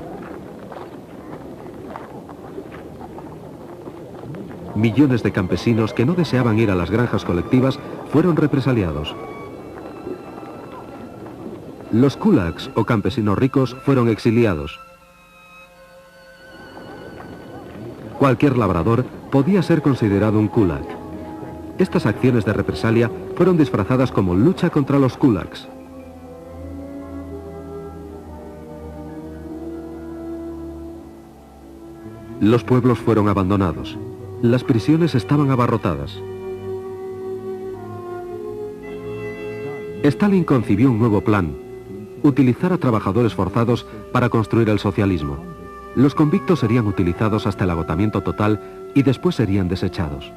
Speaker 1: Millones de campesinos que no deseaban ir a las granjas colectivas fueron represaliados. Los kulaks, o campesinos ricos, fueron exiliados. Cualquier labrador podía ser considerado un kulak. Estas acciones de represalia fueron disfrazadas como lucha contra los kulaks. Los pueblos fueron abandonados. Las prisiones estaban abarrotadas. Stalin concibió un nuevo plan: utilizar a trabajadores forzados para construir el socialismo. Los convictos serían utilizados hasta el agotamiento total y después serían desechados.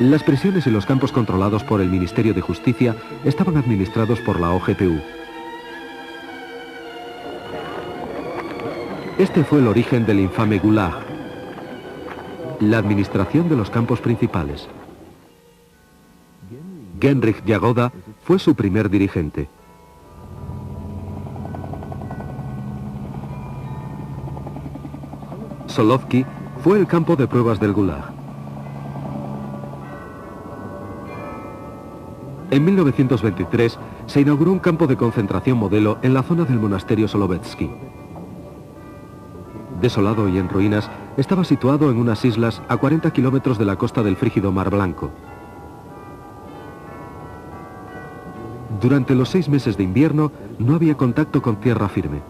Speaker 1: Las prisiones y los campos controlados por el Ministerio de Justicia estaban administrados por la OGPU. Este fue el origen del infame Gulag, la administración de los campos principales. Genrikh Yagoda fue su primer dirigente. Solovki fue el campo de pruebas del Gulag. En 1923 se inauguró un campo de concentración modelo en la zona del monasterio Solovetsky. Desolado y en ruinas, estaba situado en unas islas a 40 kilómetros de la costa del frígido Mar Blanco. Durante los 6 meses de invierno no había contacto con tierra firme.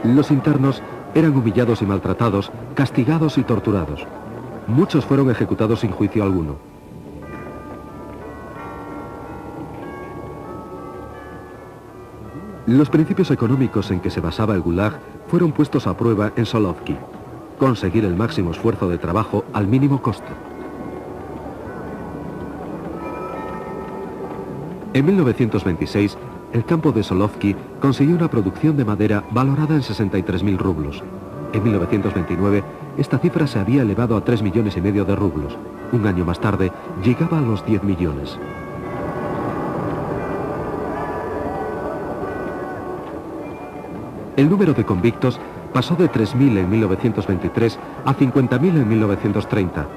Speaker 1: Los internos eran humillados y maltratados, castigados y torturados. Muchos fueron ejecutados sin juicio alguno. Los principios económicos en que se basaba el Gulag fueron puestos a prueba en Solovki: conseguir el máximo esfuerzo de trabajo al mínimo costo. En 1926, el campo de Solovki consiguió una producción de madera valorada en 63.000 rublos. En 1929, esta cifra se había elevado a 3,5 millones de rublos. Un año más tarde, llegaba a los 10 millones. El número de convictos pasó de 3.000 en 1923 a 50.000 en 1930.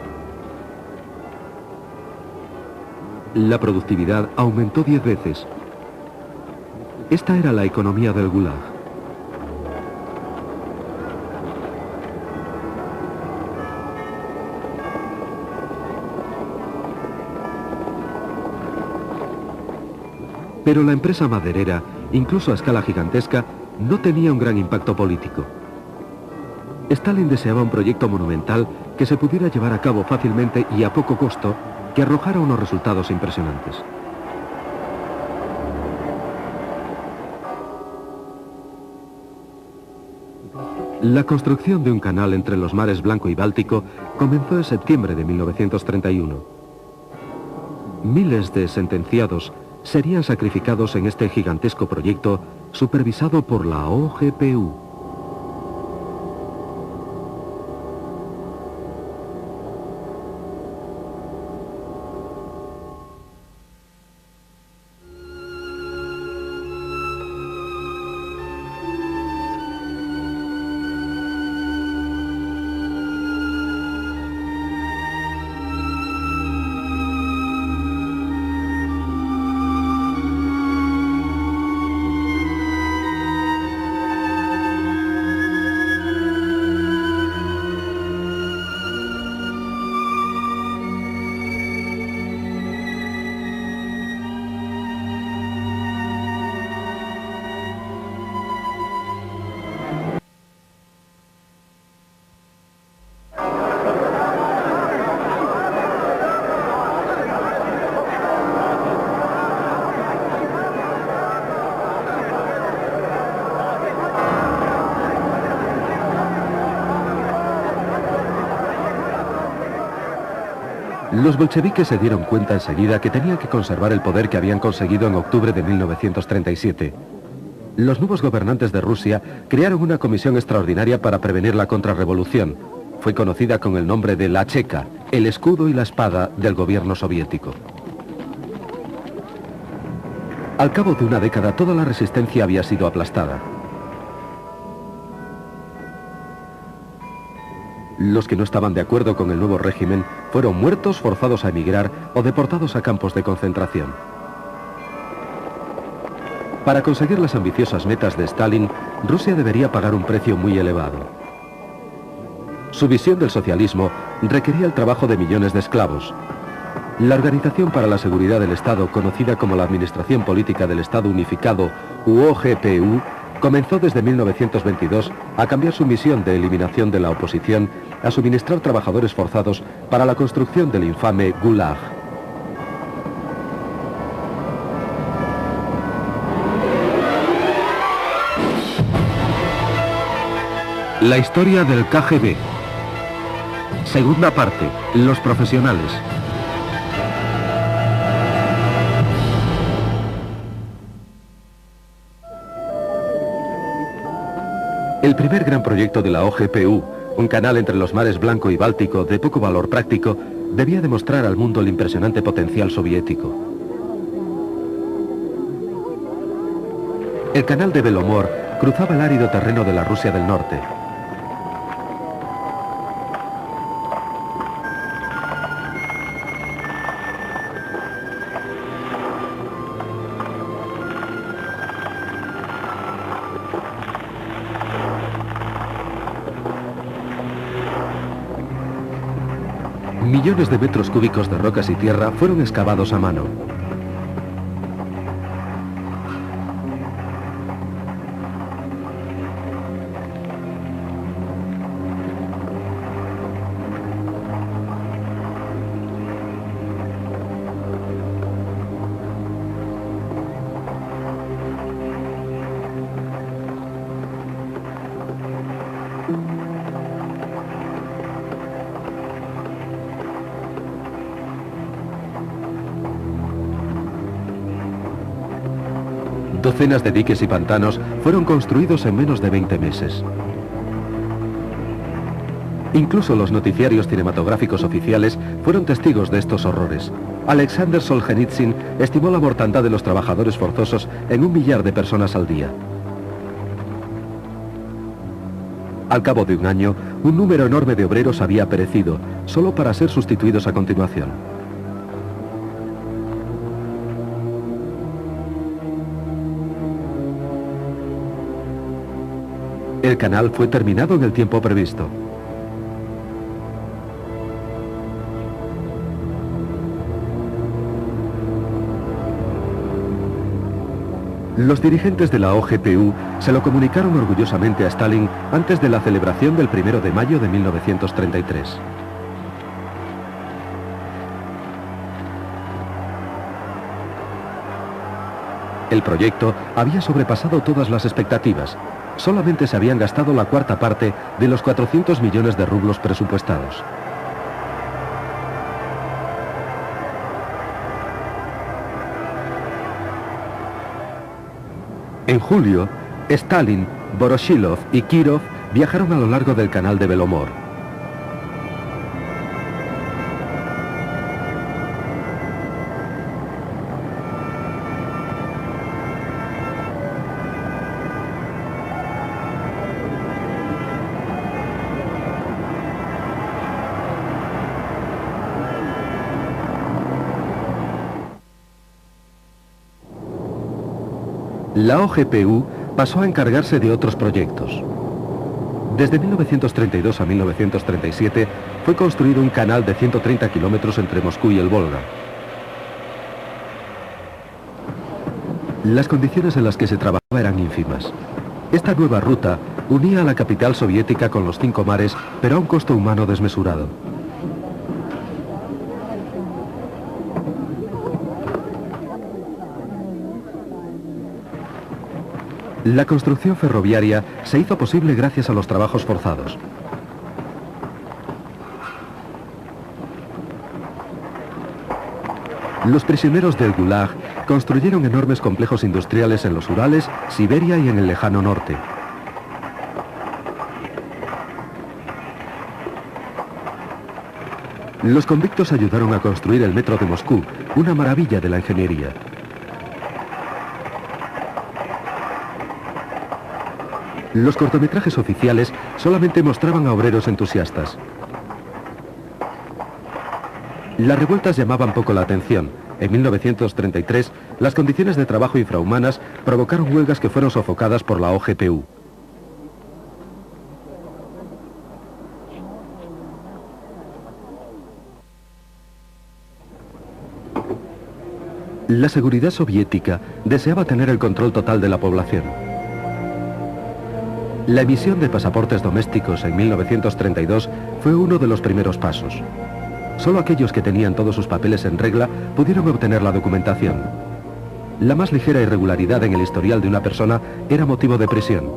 Speaker 1: La productividad aumentó 10 veces. Esta era la economía del Gulag. Pero la empresa maderera, incluso a escala gigantesca, no tenía un gran impacto político. Stalin deseaba un proyecto monumental que se pudiera llevar a cabo fácilmente y a poco costo, que arrojara unos resultados impresionantes. La construcción de un canal entre los mares Blanco y Báltico comenzó en septiembre de 1931. Miles de sentenciados serían sacrificados en este gigantesco proyecto supervisado por la OGPU. Los bolcheviques se dieron cuenta enseguida que tenían que conservar el poder que habían conseguido en octubre de 1937. Los nuevos gobernantes de Rusia crearon una comisión extraordinaria para prevenir la contrarrevolución. Fue conocida con el nombre de la Checa, el escudo y la espada del gobierno soviético. Al cabo de una década, toda la resistencia había sido aplastada. Los que no estaban de acuerdo con el nuevo régimen fueron muertos, forzados a emigrar o deportados a campos de concentración. Para conseguir las ambiciosas metas de Stalin, Rusia debería pagar un precio muy elevado. Su visión del socialismo requería el trabajo de millones de esclavos. La Organización para la Seguridad del Estado, conocida como la Administración Política del Estado Unificado, OGPU, comenzó desde 1922 a cambiar su misión de eliminación de la oposición a suministrar trabajadores forzados para la construcción del infame Gulag. La historia del KGB. Segunda parte, los profesionales. El primer gran proyecto de la OGPU, un canal entre los mares Blanco y Báltico de poco valor práctico, debía demostrar al mundo el impresionante potencial soviético. El canal de Belomor cruzaba el árido terreno de la Rusia del Norte. Millones de metros cúbicos de rocas y tierra fueron excavados a mano. Docenas de diques y pantanos fueron construidos en menos de 20 meses. Incluso los noticiarios cinematográficos oficiales fueron testigos de estos horrores. Alexander Solzhenitsyn estimó la mortandad de los trabajadores forzosos en 1 millar de personas al día. Al cabo de un año, un número enorme de obreros había perecido, solo para ser sustituidos a continuación. El canal fue terminado en el tiempo previsto. Los dirigentes de la OGPU se lo comunicaron orgullosamente a Stalin antes de la celebración del 1 de mayo de 1933. El proyecto había sobrepasado todas las expectativas. Solamente se habían gastado la cuarta parte de los 400 millones de rublos presupuestados. En julio, Stalin, Voroshilov y Kirov viajaron a lo largo del canal de Belomor. La OGPU pasó a encargarse de otros proyectos. Desde 1932 a 1937 fue construido un canal de 130 kilómetros entre Moscú y el Volga. Las condiciones en las que se trabajaba eran ínfimas. Esta nueva ruta unía a la capital soviética con los 5 mares, pero a un costo humano desmesurado. La construcción ferroviaria se hizo posible gracias a los trabajos forzados. Los prisioneros del Gulag construyeron enormes complejos industriales en los Urales, Siberia y en el lejano norte. Los convictos ayudaron a construir el metro de Moscú, una maravilla de la ingeniería. Los cortometrajes oficiales solamente mostraban a obreros entusiastas. Las revueltas llamaban poco la atención. En 1933, las condiciones de trabajo infrahumanas provocaron huelgas que fueron sofocadas por la OGPU. La seguridad soviética deseaba tener el control total de la población. La emisión de pasaportes domésticos en 1932 fue uno de los primeros pasos. Solo aquellos que tenían todos sus papeles en regla pudieron obtener la documentación. La más ligera irregularidad en el historial de una persona era motivo de prisión.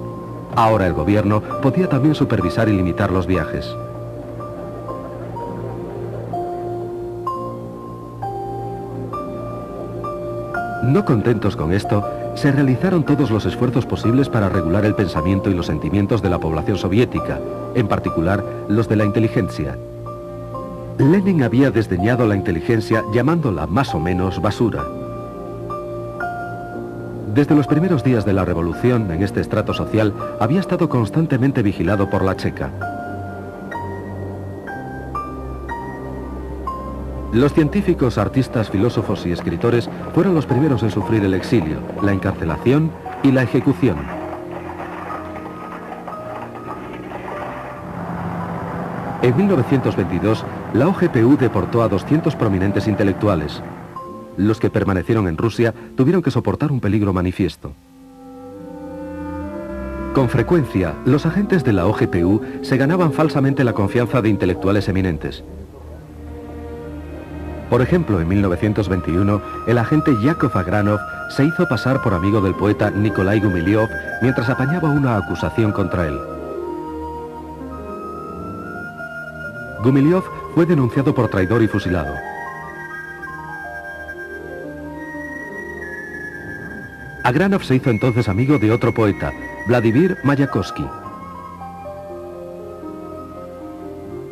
Speaker 1: Ahora el gobierno podía también supervisar y limitar los viajes. No contentos con esto, se realizaron todos los esfuerzos posibles para regular el pensamiento y los sentimientos de la población soviética, en particular los de la inteligencia. Lenin había desdeñado la inteligencia llamándola más o menos basura. Desde los primeros días de la revolución en este estrato social había estado constantemente vigilado por la Checa. Los científicos, artistas, filósofos y escritores fueron los primeros en sufrir el exilio, la encarcelación y la ejecución. En 1922, la OGPU deportó a 200 prominentes intelectuales. Los que permanecieron en Rusia tuvieron que soportar un peligro manifiesto. Con frecuencia, los agentes de la OGPU se ganaban falsamente la confianza de intelectuales eminentes. Por ejemplo, en 1921, el agente Yakov Agranov se hizo pasar por amigo del poeta Nikolai Gumilyov mientras apañaba una acusación contra él. Gumilyov fue denunciado por traidor y fusilado. Agranov se hizo entonces amigo de otro poeta, Vladimir Mayakovsky.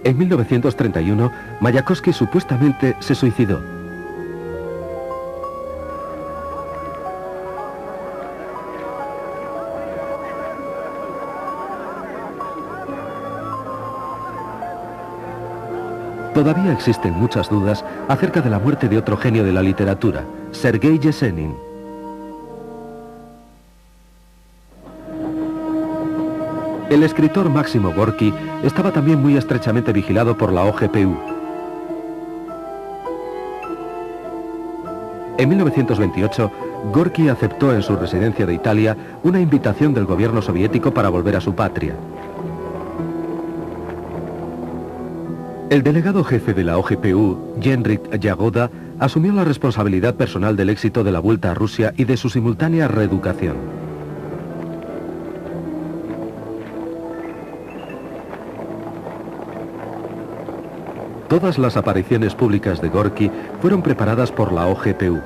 Speaker 1: En 1931, Mayakovsky supuestamente se suicidó. Todavía existen muchas dudas acerca de la muerte de otro genio de la literatura, Sergei Yesenin. El escritor Máximo Gorki estaba también muy estrechamente vigilado por la OGPU. En 1928, Gorki aceptó en su residencia de Italia una invitación del gobierno soviético para volver a su patria. El delegado jefe de la OGPU, Henryk Jagoda, asumió la responsabilidad personal del éxito de la vuelta a Rusia y de su simultánea reeducación. Todas las apariciones públicas de Gorki fueron preparadas por la OGPU.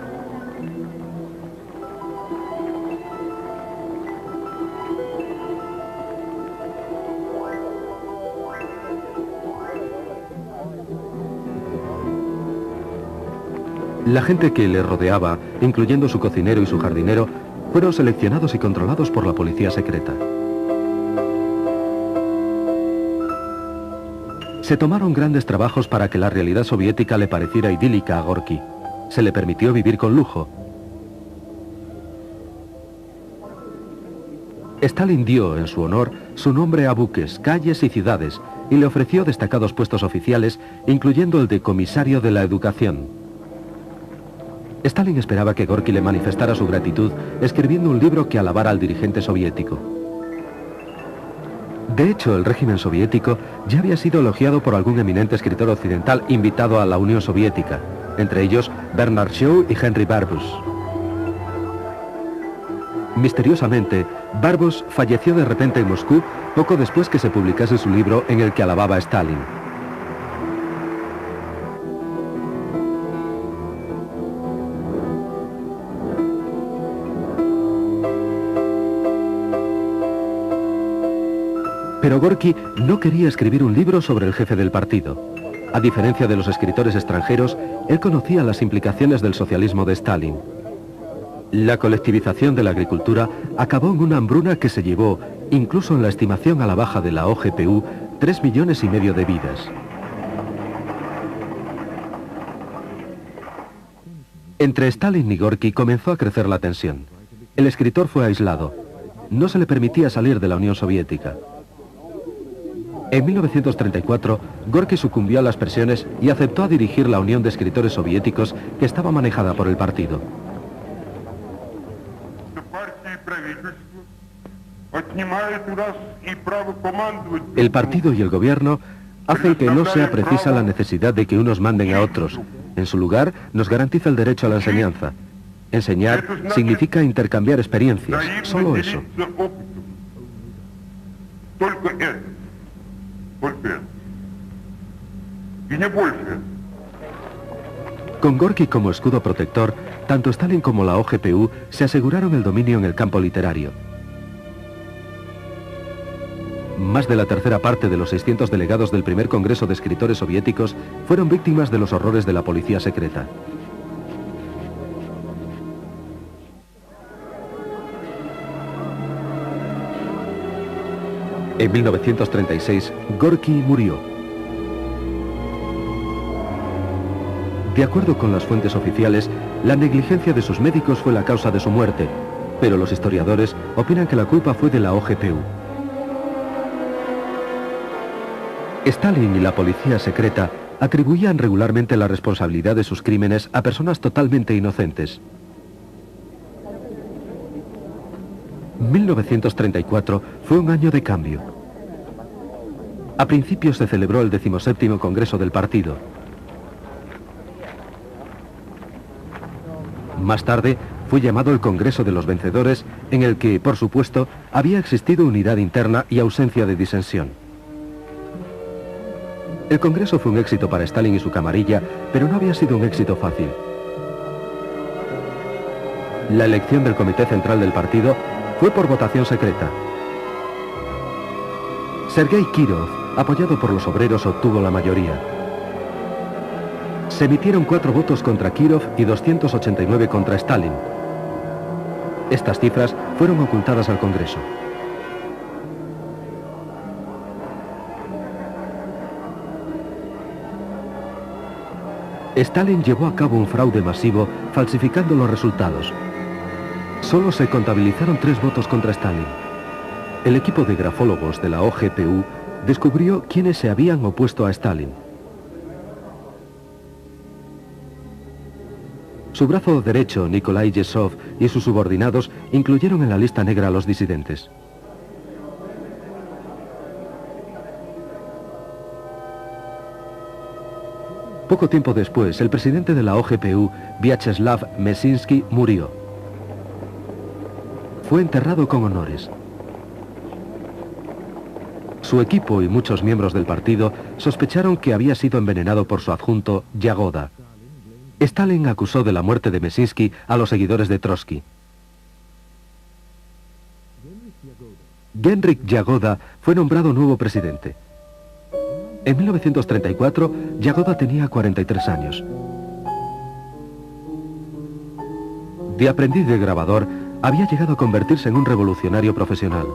Speaker 1: La gente que le rodeaba, incluyendo su cocinero y su jardinero, fueron seleccionados y controlados por la policía secreta. Se tomaron grandes trabajos para que la realidad soviética le pareciera idílica a Gorki. Se le permitió vivir con lujo. Stalin dio, en su honor, su nombre a buques, calles y ciudades, y le ofreció destacados puestos oficiales, incluyendo el de comisario de la educación. Stalin esperaba que Gorki le manifestara su gratitud escribiendo un libro que alabara al dirigente soviético. De hecho, el régimen soviético ya había sido elogiado por algún eminente escritor occidental invitado a la Unión Soviética, entre ellos Bernard Shaw y Henry Barbus. Misteriosamente, Barbus falleció de repente en Moscú poco después que se publicase su libro en el que alababa a Stalin. Pero Gorki no quería escribir un libro sobre el jefe del partido. A diferencia de los escritores extranjeros, él conocía las implicaciones del socialismo de Stalin. La colectivización de la agricultura acabó en una hambruna que se llevó, incluso en la estimación a la baja de la OGPU, 3,5 millones de vidas. Entre Stalin y Gorki comenzó a crecer la tensión. El escritor fue aislado. No se le permitía salir de la Unión Soviética. En 1934, Gorki sucumbió a las presiones y aceptó a dirigir la Unión de Escritores Soviéticos, que estaba manejada por el partido. El partido y el gobierno hacen que no sea precisa la necesidad de que unos manden a otros. En su lugar, nos garantiza el derecho a la enseñanza. Enseñar significa intercambiar experiencias, solo eso. Con Gorki como escudo protector, tanto Stalin como la OGPU se aseguraron el dominio en el campo literario. Más de la tercera parte de los 600 delegados del primer Congreso de Escritores Soviéticos fueron víctimas de los horrores de la policía secreta. En 1936, Gorki murió. De acuerdo con las fuentes oficiales, la negligencia de sus médicos fue la causa de su muerte, pero los historiadores opinan que la culpa fue de la OGPU. Stalin y la policía secreta atribuían regularmente la responsabilidad de sus crímenes a personas totalmente inocentes. 1934 fue un año de cambio. A principios se celebró el 17º Congreso del partido. Más tarde fue llamado el Congreso de los Vencedores, en el que, por supuesto, había existido unidad interna y ausencia de disensión. El Congreso fue un éxito para Stalin y su camarilla, pero no había sido un éxito fácil. La elección del Comité Central del partido fue por votación secreta. Sergei Kirov, apoyado por los obreros, obtuvo la mayoría. Se emitieron 4 votos contra Kirov y 289 contra Stalin. Estas cifras fueron ocultadas al Congreso. Stalin llevó a cabo un fraude masivo falsificando los resultados. Solo se contabilizaron 3 votos contra Stalin. El equipo de grafólogos de la OGPU descubrió quiénes se habían opuesto a Stalin. Su brazo derecho, Nikolai Yezhov, y sus subordinados incluyeron en la lista negra a los disidentes. Poco tiempo después, el presidente de la OGPU, Vyacheslav Mesinsky, murió. Fue enterrado con honores. Su equipo y muchos miembros del partido sospecharon que había sido envenenado por su adjunto, Yagoda. Stalin acusó de la muerte de Mesinsky a los seguidores de Trotsky. Genrikh Yagoda fue nombrado nuevo presidente. En 1934, Yagoda tenía 43 años. De aprendiz de grabador, había llegado a convertirse en un revolucionario profesional.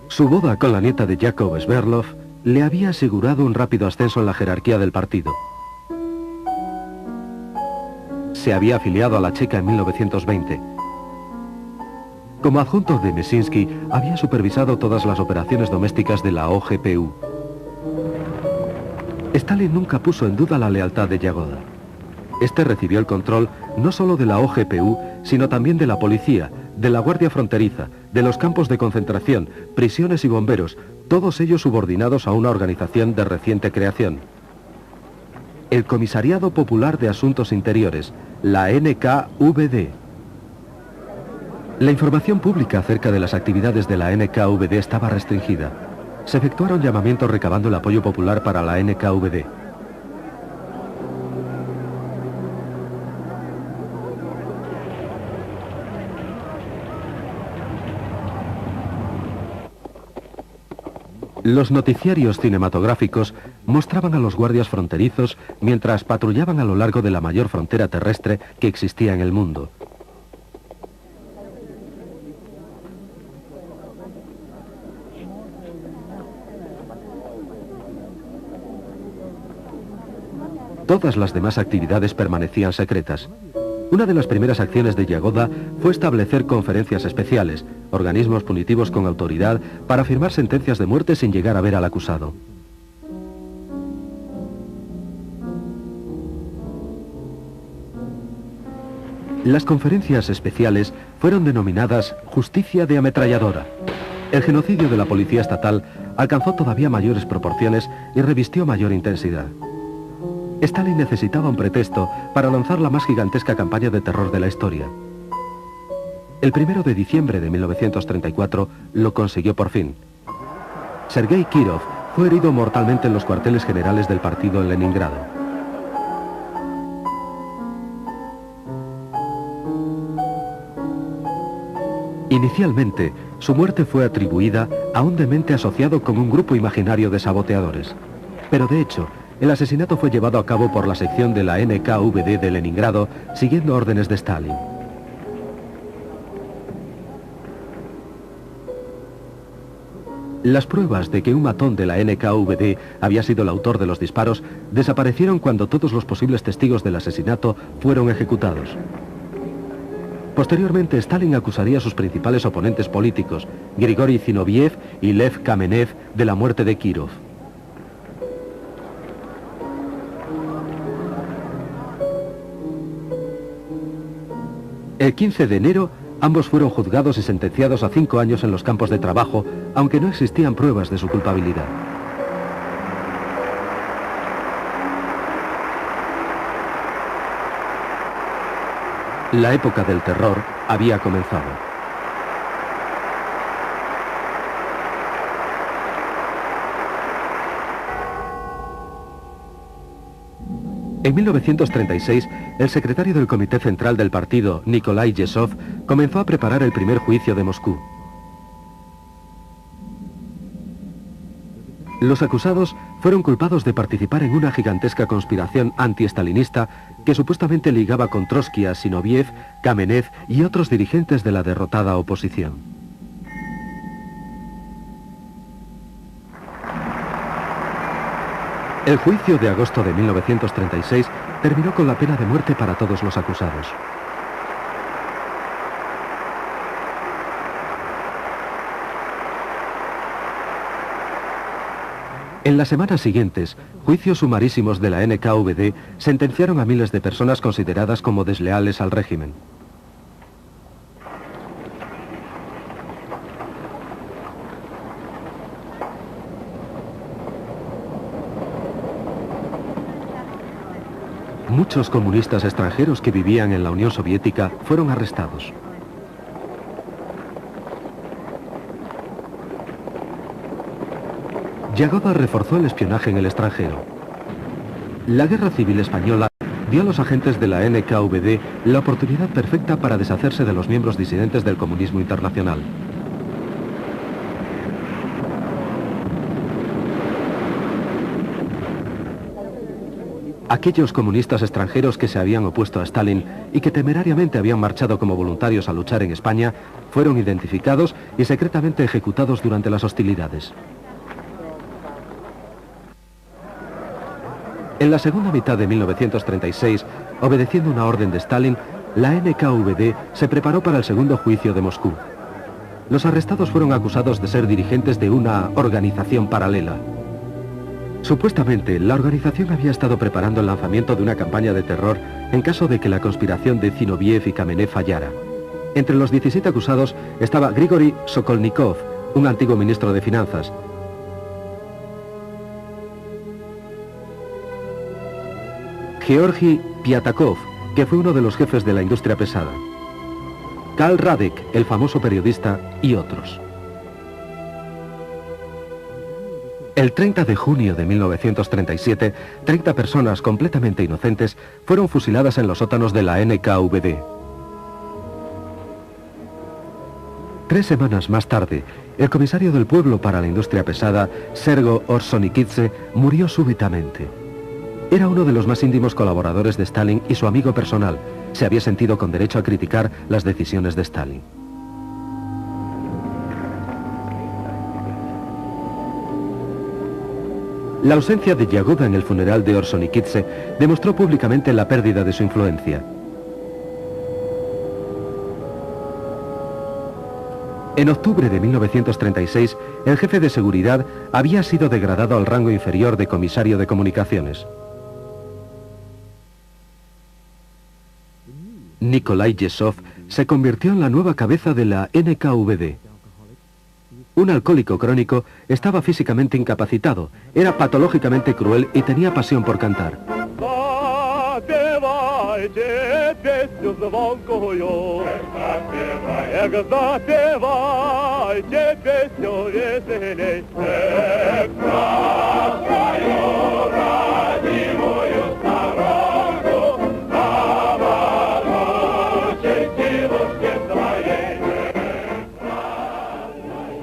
Speaker 1: Su boda con la nieta de Yakov Sverdlov le había asegurado un rápido ascenso en la jerarquía del partido. Se había afiliado a la Checa en 1920. Como adjunto de Mesinsky, había supervisado todas las operaciones domésticas de la OGPU. Stalin nunca puso en duda la lealtad de Yagoda. Este recibió el control no solo de la OGPU, sino también de la policía, de la Guardia Fronteriza, de los campos de concentración, prisiones y bomberos, todos ellos subordinados a una organización de reciente creación. El Comisariado Popular de Asuntos Interiores, la NKVD. La información pública acerca de las actividades de la NKVD estaba restringida. Se efectuaron llamamientos recabando el apoyo popular para la NKVD. Los noticiarios cinematográficos mostraban a los guardias fronterizos mientras patrullaban a lo largo de la mayor frontera terrestre que existía en el mundo. Todas las demás actividades permanecían secretas. Una de las primeras acciones de Yagoda fue establecer conferencias especiales, organismos punitivos con autoridad para firmar sentencias de muerte sin llegar a ver al acusado. Las conferencias especiales fueron denominadas justicia de ametralladora. El genocidio de la policía estatal alcanzó todavía mayores proporciones y revistió mayor intensidad. Stalin necesitaba un pretexto para lanzar la más gigantesca campaña de terror de la historia. El 1 de diciembre de 1934 lo consiguió por fin. Sergei Kirov fue herido mortalmente en los cuarteles generales del partido en Leningrado. Inicialmente, su muerte fue atribuida a un demente asociado con un grupo imaginario de saboteadores. Pero de hecho, el asesinato fue llevado a cabo por la sección de la NKVD de Leningrado, siguiendo órdenes de Stalin. Las pruebas de que un matón de la NKVD había sido el autor de los disparos desaparecieron cuando todos los posibles testigos del asesinato fueron ejecutados. Posteriormente, Stalin acusaría a sus principales oponentes políticos, Grigori Zinoviev y Lev Kamenev, de la muerte de Kirov. El 15 de enero, ambos fueron juzgados y sentenciados a 5 años en los campos de trabajo, aunque no existían pruebas de su culpabilidad. La época del terror había comenzado. En 1936, el secretario del Comité Central del partido, Nikolai Yezhov, comenzó a preparar el primer juicio de Moscú. Los acusados fueron culpados de participar en una gigantesca conspiración anti-estalinista que supuestamente ligaba con Trotsky a Zinoviev, Kamenev y otros dirigentes de la derrotada oposición. El juicio de agosto de 1936 terminó con la pena de muerte para todos los acusados. En las semanas siguientes, juicios sumarísimos de la NKVD sentenciaron a miles de personas consideradas como desleales al régimen. Muchos comunistas extranjeros que vivían en la Unión Soviética fueron arrestados. Yagoda reforzó el espionaje en el extranjero. La Guerra Civil Española dio a los agentes de la NKVD la oportunidad perfecta para deshacerse de los miembros disidentes del comunismo internacional. Aquellos comunistas extranjeros que se habían opuesto a Stalin y que temerariamente habían marchado como voluntarios a luchar en España fueron identificados y secretamente ejecutados durante las hostilidades. En la segunda mitad de 1936, obedeciendo una orden de Stalin, la NKVD se preparó para el segundo juicio de Moscú. Los arrestados fueron acusados de ser dirigentes de una organización paralela. Supuestamente, la organización había estado preparando el lanzamiento de una campaña de terror en caso de que la conspiración de Zinoviev y Kamenev fallara. Entre los 17 acusados estaba Grigori Sokolnikov, un antiguo ministro de Finanzas. Georgi Piatakov, que fue uno de los jefes de la industria pesada. Karl Radek, el famoso periodista, y otros. El 30 de junio de 1937, 30 personas completamente inocentes fueron fusiladas en los sótanos de la NKVD. 3 semanas más tarde, el comisario del pueblo para la industria pesada, Sergo Orsonikidze, murió súbitamente. Era uno de los más íntimos colaboradores de Stalin y su amigo personal. Se había sentido con derecho a criticar las decisiones de Stalin. La ausencia de Yagoda en el funeral de Orsonikidze demostró públicamente la pérdida de su influencia. En octubre de 1936, el jefe de seguridad había sido degradado al rango inferior de comisario de comunicaciones. Nikolai Yesov se convirtió en la nueva cabeza de la NKVD. Un alcohólico crónico estaba físicamente incapacitado, era patológicamente cruel y tenía pasión por cantar.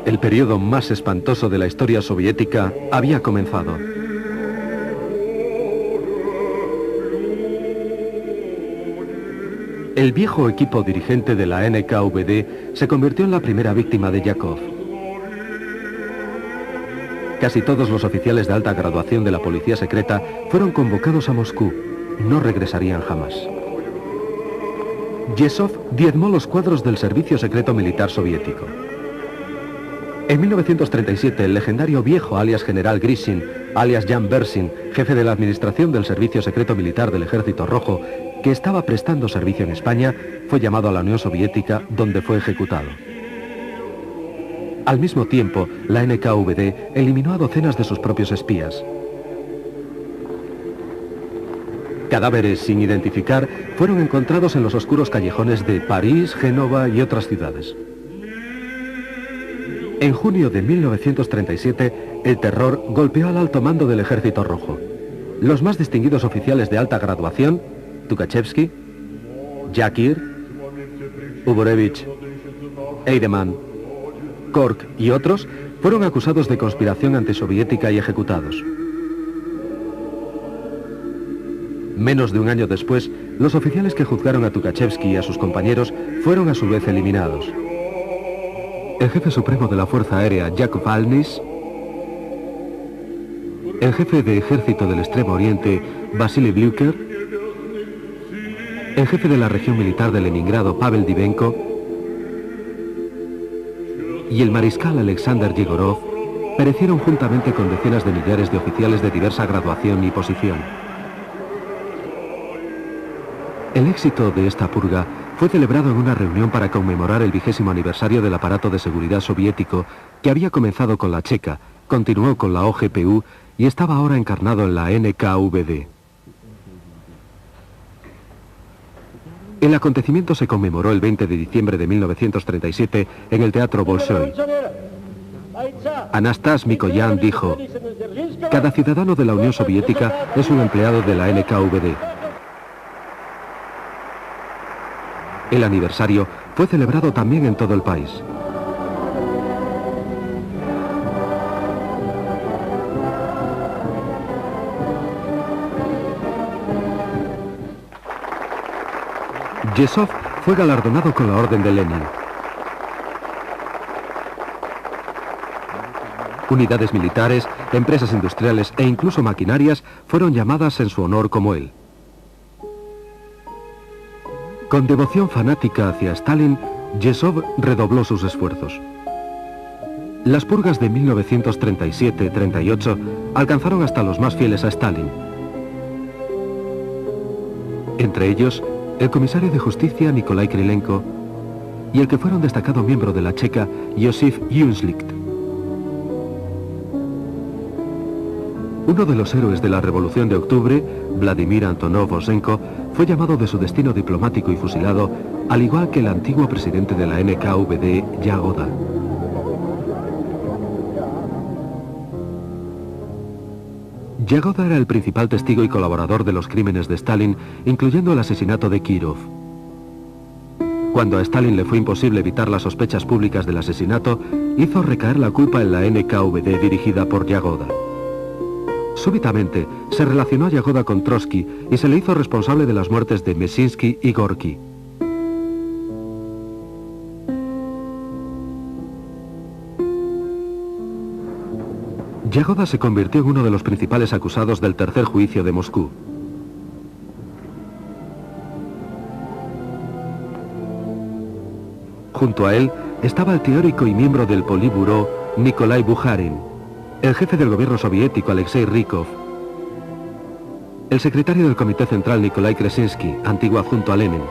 Speaker 1: El periodo más espantoso de la historia soviética había comenzado. El viejo equipo dirigente de la NKVD se convirtió en la primera víctima de Yakov. Casi todos los oficiales de alta graduación de la policía secreta fueron convocados a Moscú. No regresarían jamás. Yesov diezmó los cuadros del servicio secreto militar soviético. En 1937, el legendario viejo alias general Grishin, alias Jan Bersin, jefe de la administración del Servicio Secreto Militar del Ejército Rojo, que estaba prestando servicio en España, fue llamado a la Unión Soviética, donde fue ejecutado. Al mismo tiempo, la NKVD eliminó a docenas de sus propios espías. Cadáveres sin identificar fueron encontrados en los oscuros callejones de París, Génova y otras ciudades. En junio de 1937, el terror golpeó al alto mando del Ejército Rojo. Los más distinguidos oficiales de alta graduación, Tukhachevsky, Yakir, Uborevich, Eidemann, Kork y otros, fueron acusados de conspiración antisoviética y ejecutados. Menos de un año después, los oficiales que juzgaron a Tukhachevsky y a sus compañeros fueron a su vez eliminados. El jefe supremo de la Fuerza Aérea, Yakov Alnis, el jefe de ejército del Extremo Oriente, Vasily Blyuker, el jefe de la región militar de Leningrado, Pavel Divenko, y el mariscal Alexander Yegorov perecieron juntamente con decenas de millares de oficiales de diversa graduación y posición. El éxito de esta purga fue celebrado en una reunión para conmemorar el 20º aniversario del aparato de seguridad soviético, que había comenzado con la Checa, continuó con la OGPU y estaba ahora encarnado en la NKVD. El acontecimiento se conmemoró el 20 de diciembre de 1937 en el Teatro Bolshoi. Anastas Mikoyan dijo: "Cada ciudadano de la Unión Soviética es un empleado de la NKVD". El aniversario fue celebrado también en todo el país. Yezhov fue galardonado con la Orden de Lenin. Unidades militares, empresas industriales e incluso maquinarias fueron llamadas en su honor como él. Con devoción fanática hacia Stalin, Yezhov redobló sus esfuerzos. Las purgas de 1937-38 alcanzaron hasta los más fieles a Stalin. Entre ellos, el comisario de justicia Nikolai Krylenko y el que fuera un destacado miembro de la Checa, Josif Jünslicht. Uno de los héroes de la Revolución de Octubre, Vladimir Antonov Osenko, fue llamado de su destino diplomático y fusilado, al igual que el antiguo presidente de la NKVD, Yagoda. Yagoda era el principal testigo y colaborador de los crímenes de Stalin, incluyendo el asesinato de Kirov. Cuando a Stalin le fue imposible evitar las sospechas públicas del asesinato, hizo recaer la culpa en la NKVD dirigida por Yagoda. Súbitamente, se relacionó a Yagoda con Trotsky y se le hizo responsable de las muertes de Mesinsky y Gorky. Yagoda se convirtió en uno de los principales acusados del tercer juicio de Moscú. Junto a él estaba el teórico y miembro del Politburó Nikolai Bukharin, el jefe del gobierno soviético Alexei Rykov, el secretario del Comité Central Nikolai Kresinsky, antiguo adjunto a Lenin,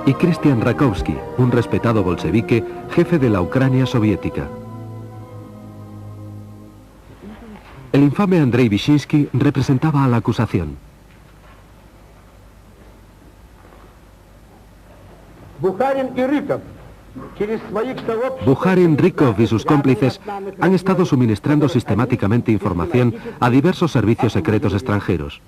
Speaker 1: y Christian Rakovsky, un respetado bolchevique, jefe de la Ucrania soviética. El infame Andrei Vyshinsky representaba a la acusación. Bukharin, Rykov y sus cómplices han estado suministrando sistemáticamente información a diversos servicios secretos extranjeros.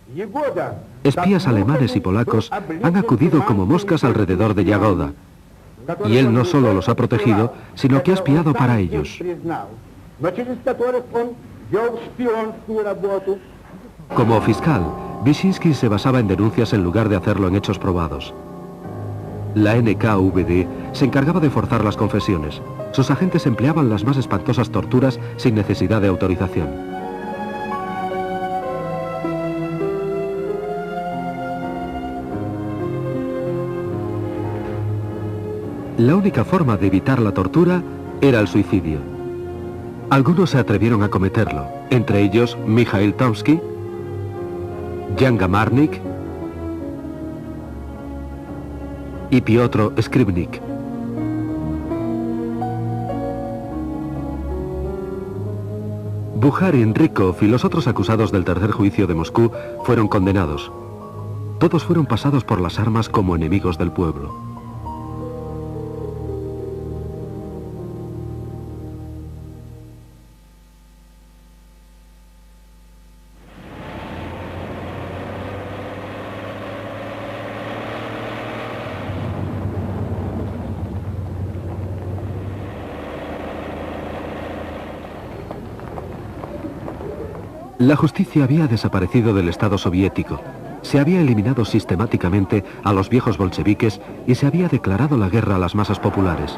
Speaker 1: Espías alemanes y polacos han acudido como moscas alrededor de Yagoda, y él no solo los ha protegido, sino que ha espiado para ellos. Como fiscal, Vyshinsky se basaba en denuncias en lugar de hacerlo en hechos probados. La NKVD se encargaba de forzar las confesiones. Sus agentes empleaban las más espantosas torturas sin necesidad de autorización. La única forma de evitar la tortura era el suicidio. Algunos se atrevieron a cometerlo, entre ellos Mikhail Tomsky, Jan Gamarnik y Piotr Skripnik. Bukharin, Rykov y los otros acusados del tercer juicio de Moscú fueron condenados. Todos fueron pasados por las armas como enemigos del pueblo. La justicia había desaparecido del Estado soviético, se había eliminado sistemáticamente a los viejos bolcheviques y se había declarado la guerra a las masas populares.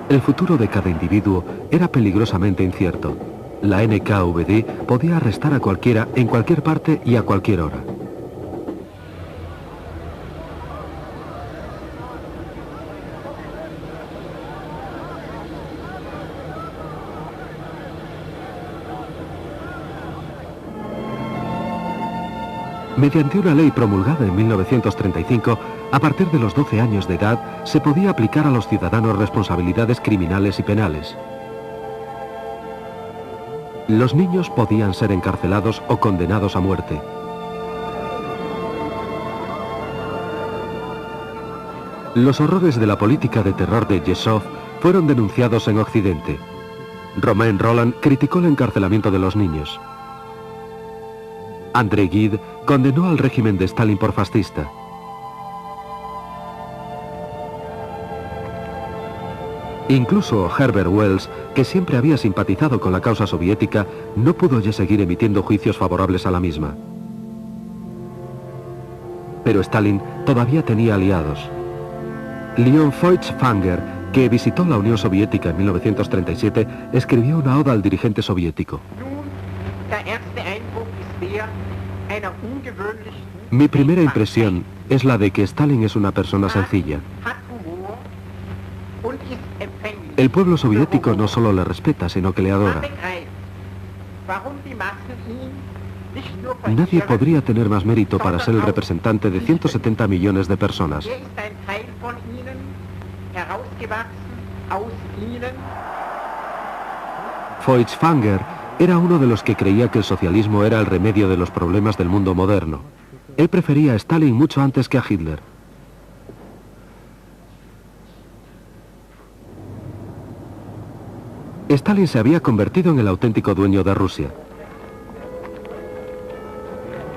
Speaker 1: El futuro de cada individuo era peligrosamente incierto. La NKVD podía arrestar a cualquiera en cualquier parte y a cualquier hora. Mediante una ley promulgada en 1935, a partir de los 12 años de edad, se podía aplicar a los ciudadanos responsabilidades criminales y penales. Los niños podían ser encarcelados o condenados a muerte. Los horrores de la política de terror de Yezhov fueron denunciados en Occidente. Romain Rolland criticó el encarcelamiento de los niños. André Gide condenó al régimen de Stalin por fascista. Incluso Herbert Wells, que siempre había simpatizado con la causa soviética, no pudo ya seguir emitiendo juicios favorables a la misma. Pero Stalin todavía tenía aliados. Leon Feuchtwanger, que visitó la Unión Soviética en 1937, escribió una oda al dirigente soviético. Mi primera impresión es la de que Stalin es una persona sencilla. El pueblo soviético no solo le respeta, sino que le adora. Nadie podría tener más mérito para ser el representante de 170 millones de personas. Feuchtwanger era uno de los que creía que el socialismo era el remedio de los problemas del mundo moderno. Él prefería a Stalin mucho antes que a Hitler. Stalin se había convertido en el auténtico dueño de Rusia.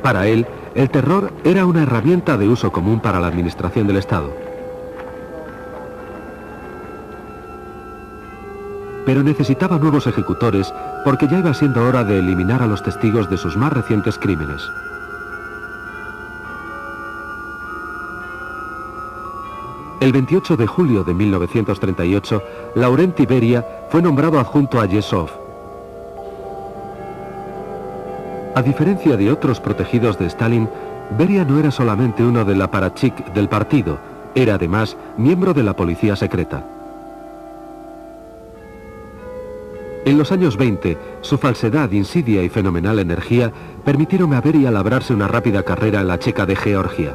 Speaker 1: Para él, el terror era una herramienta de uso común para la administración del Estado. Pero necesitaba nuevos ejecutores porque ya iba siendo hora de eliminar a los testigos de sus más recientes crímenes. El 28 de julio de 1938, Laurenti Beria fue nombrado adjunto a Yezhov. A diferencia de otros protegidos de Stalin, Beria no era solamente uno del apparatchik del partido, era además miembro de la policía secreta. En los años 20, su falsedad, insidia y fenomenal energía permitieron a Beria labrarse una rápida carrera en la Checa de Georgia.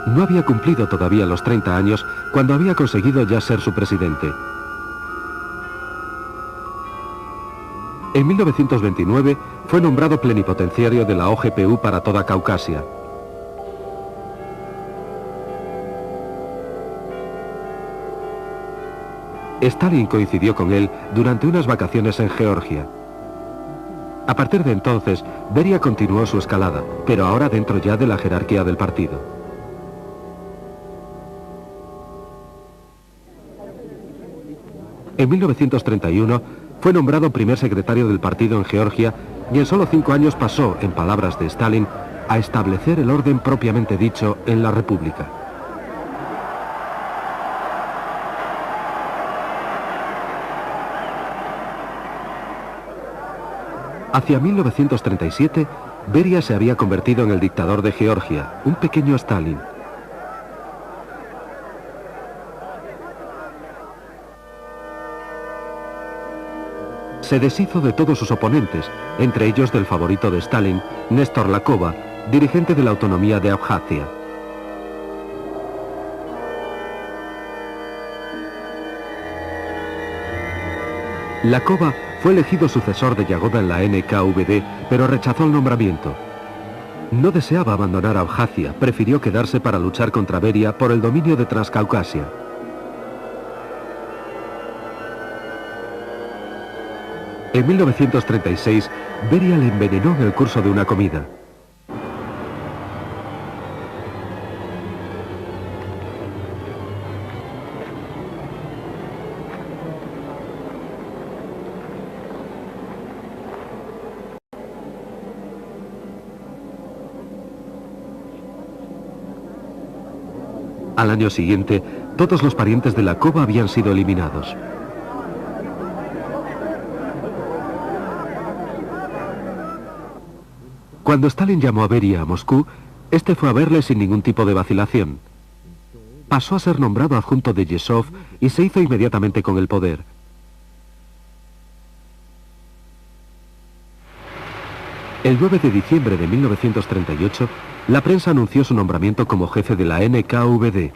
Speaker 1: No había cumplido todavía los 30 años cuando había conseguido ya ser su presidente. En 1929 fue nombrado plenipotenciario de la OGPU para toda Caucasia. Stalin coincidió con él durante unas vacaciones en Georgia. A partir de entonces, Beria continuó su escalada, pero ahora dentro ya de la jerarquía del partido. En 1931 fue nombrado primer secretario del partido en Georgia y en solo 5 años pasó, en palabras de Stalin, a establecer el orden propiamente dicho en la República. Hacia 1937, Beria se había convertido en el dictador de Georgia, un pequeño Stalin. Se deshizo de todos sus oponentes, entre ellos del favorito de Stalin, Néstor Lakova, dirigente de la autonomía de Abjasia. Lakova fue elegido sucesor de Yagoda en la NKVD, pero rechazó el nombramiento. No deseaba abandonar Abjasia, prefirió quedarse para luchar contra Beria por el dominio de Transcaucasia. En 1936, Beria le envenenó en el curso de una comida. Al año siguiente, todos los parientes de Lakova habían sido eliminados. Cuando Stalin llamó a Beria a Moscú, este fue a verle sin ningún tipo de vacilación. Pasó a ser nombrado adjunto de Yezhov y se hizo inmediatamente con el poder. El 9 de diciembre de 1938, la prensa anunció su nombramiento como jefe de la NKVD.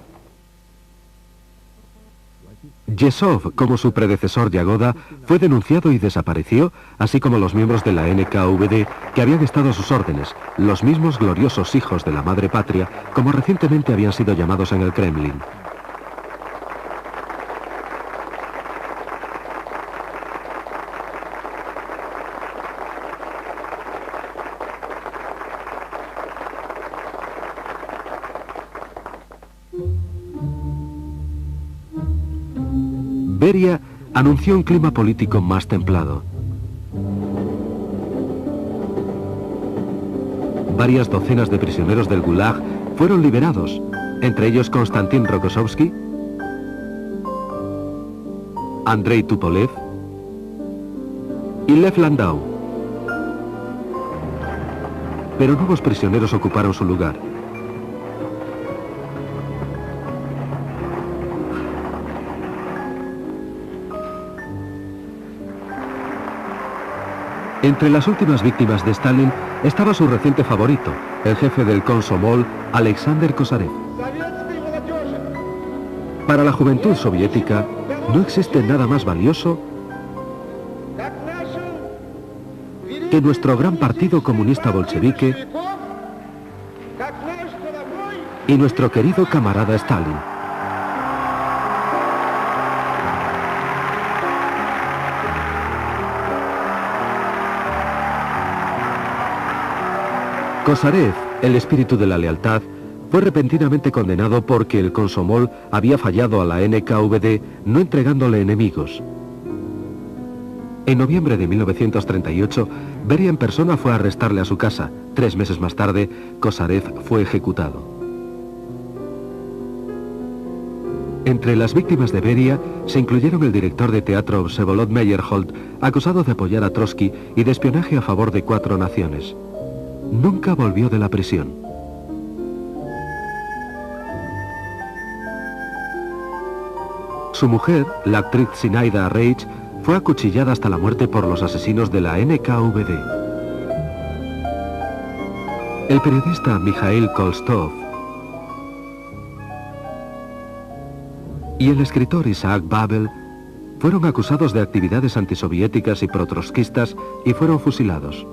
Speaker 1: Yesov, como su predecesor Yagoda, fue denunciado y desapareció, así como los miembros de la NKVD que habían estado a sus órdenes, los mismos gloriosos hijos de la madre patria, como recientemente habían sido llamados en el Kremlin. Beria anunció un clima político más templado. Varias docenas de prisioneros del Gulag fueron liberados, entre ellos Konstantin Rokossovsky, Andrei Tupolev y Lev Landau. Pero nuevos prisioneros ocuparon su lugar. Entre las últimas víctimas de Stalin estaba su reciente favorito, el jefe del Komsomol, Alexander Kosarev. Para la juventud soviética, no existe nada más valioso que nuestro gran partido comunista bolchevique y nuestro querido camarada Stalin. Kosarev, el espíritu de la lealtad, fue repentinamente condenado porque el Komsomol había fallado a la NKVD no entregándole enemigos. En noviembre de 1938, Beria en persona fue a arrestarle a su casa. 3 meses más tarde, Kosarev fue ejecutado. Entre las víctimas de Beria se incluyeron el director de teatro Vsevolod Meyerhold, acusado de apoyar a Trotsky y de espionaje a favor de 4 naciones. Nunca volvió de la prisión. Su mujer, la actriz Zinaida Reich, fue acuchillada hasta la muerte por los asesinos de la NKVD. El periodista Mikhail Kolstov y el escritor Isaac Babel fueron acusados de actividades antisoviéticas y protrotskistas y fueron fusilados.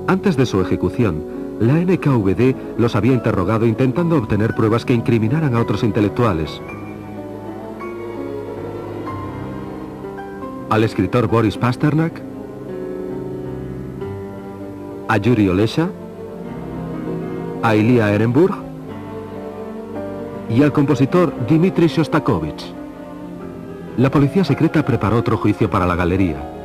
Speaker 1: Antes de su ejecución, la NKVD los había interrogado intentando obtener pruebas que incriminaran a otros intelectuales. Al escritor Boris Pasternak, a Yuri Olesha, a Ilya Ehrenburg y al compositor Dmitri Shostakovich. La policía secreta preparó otro juicio para la galería.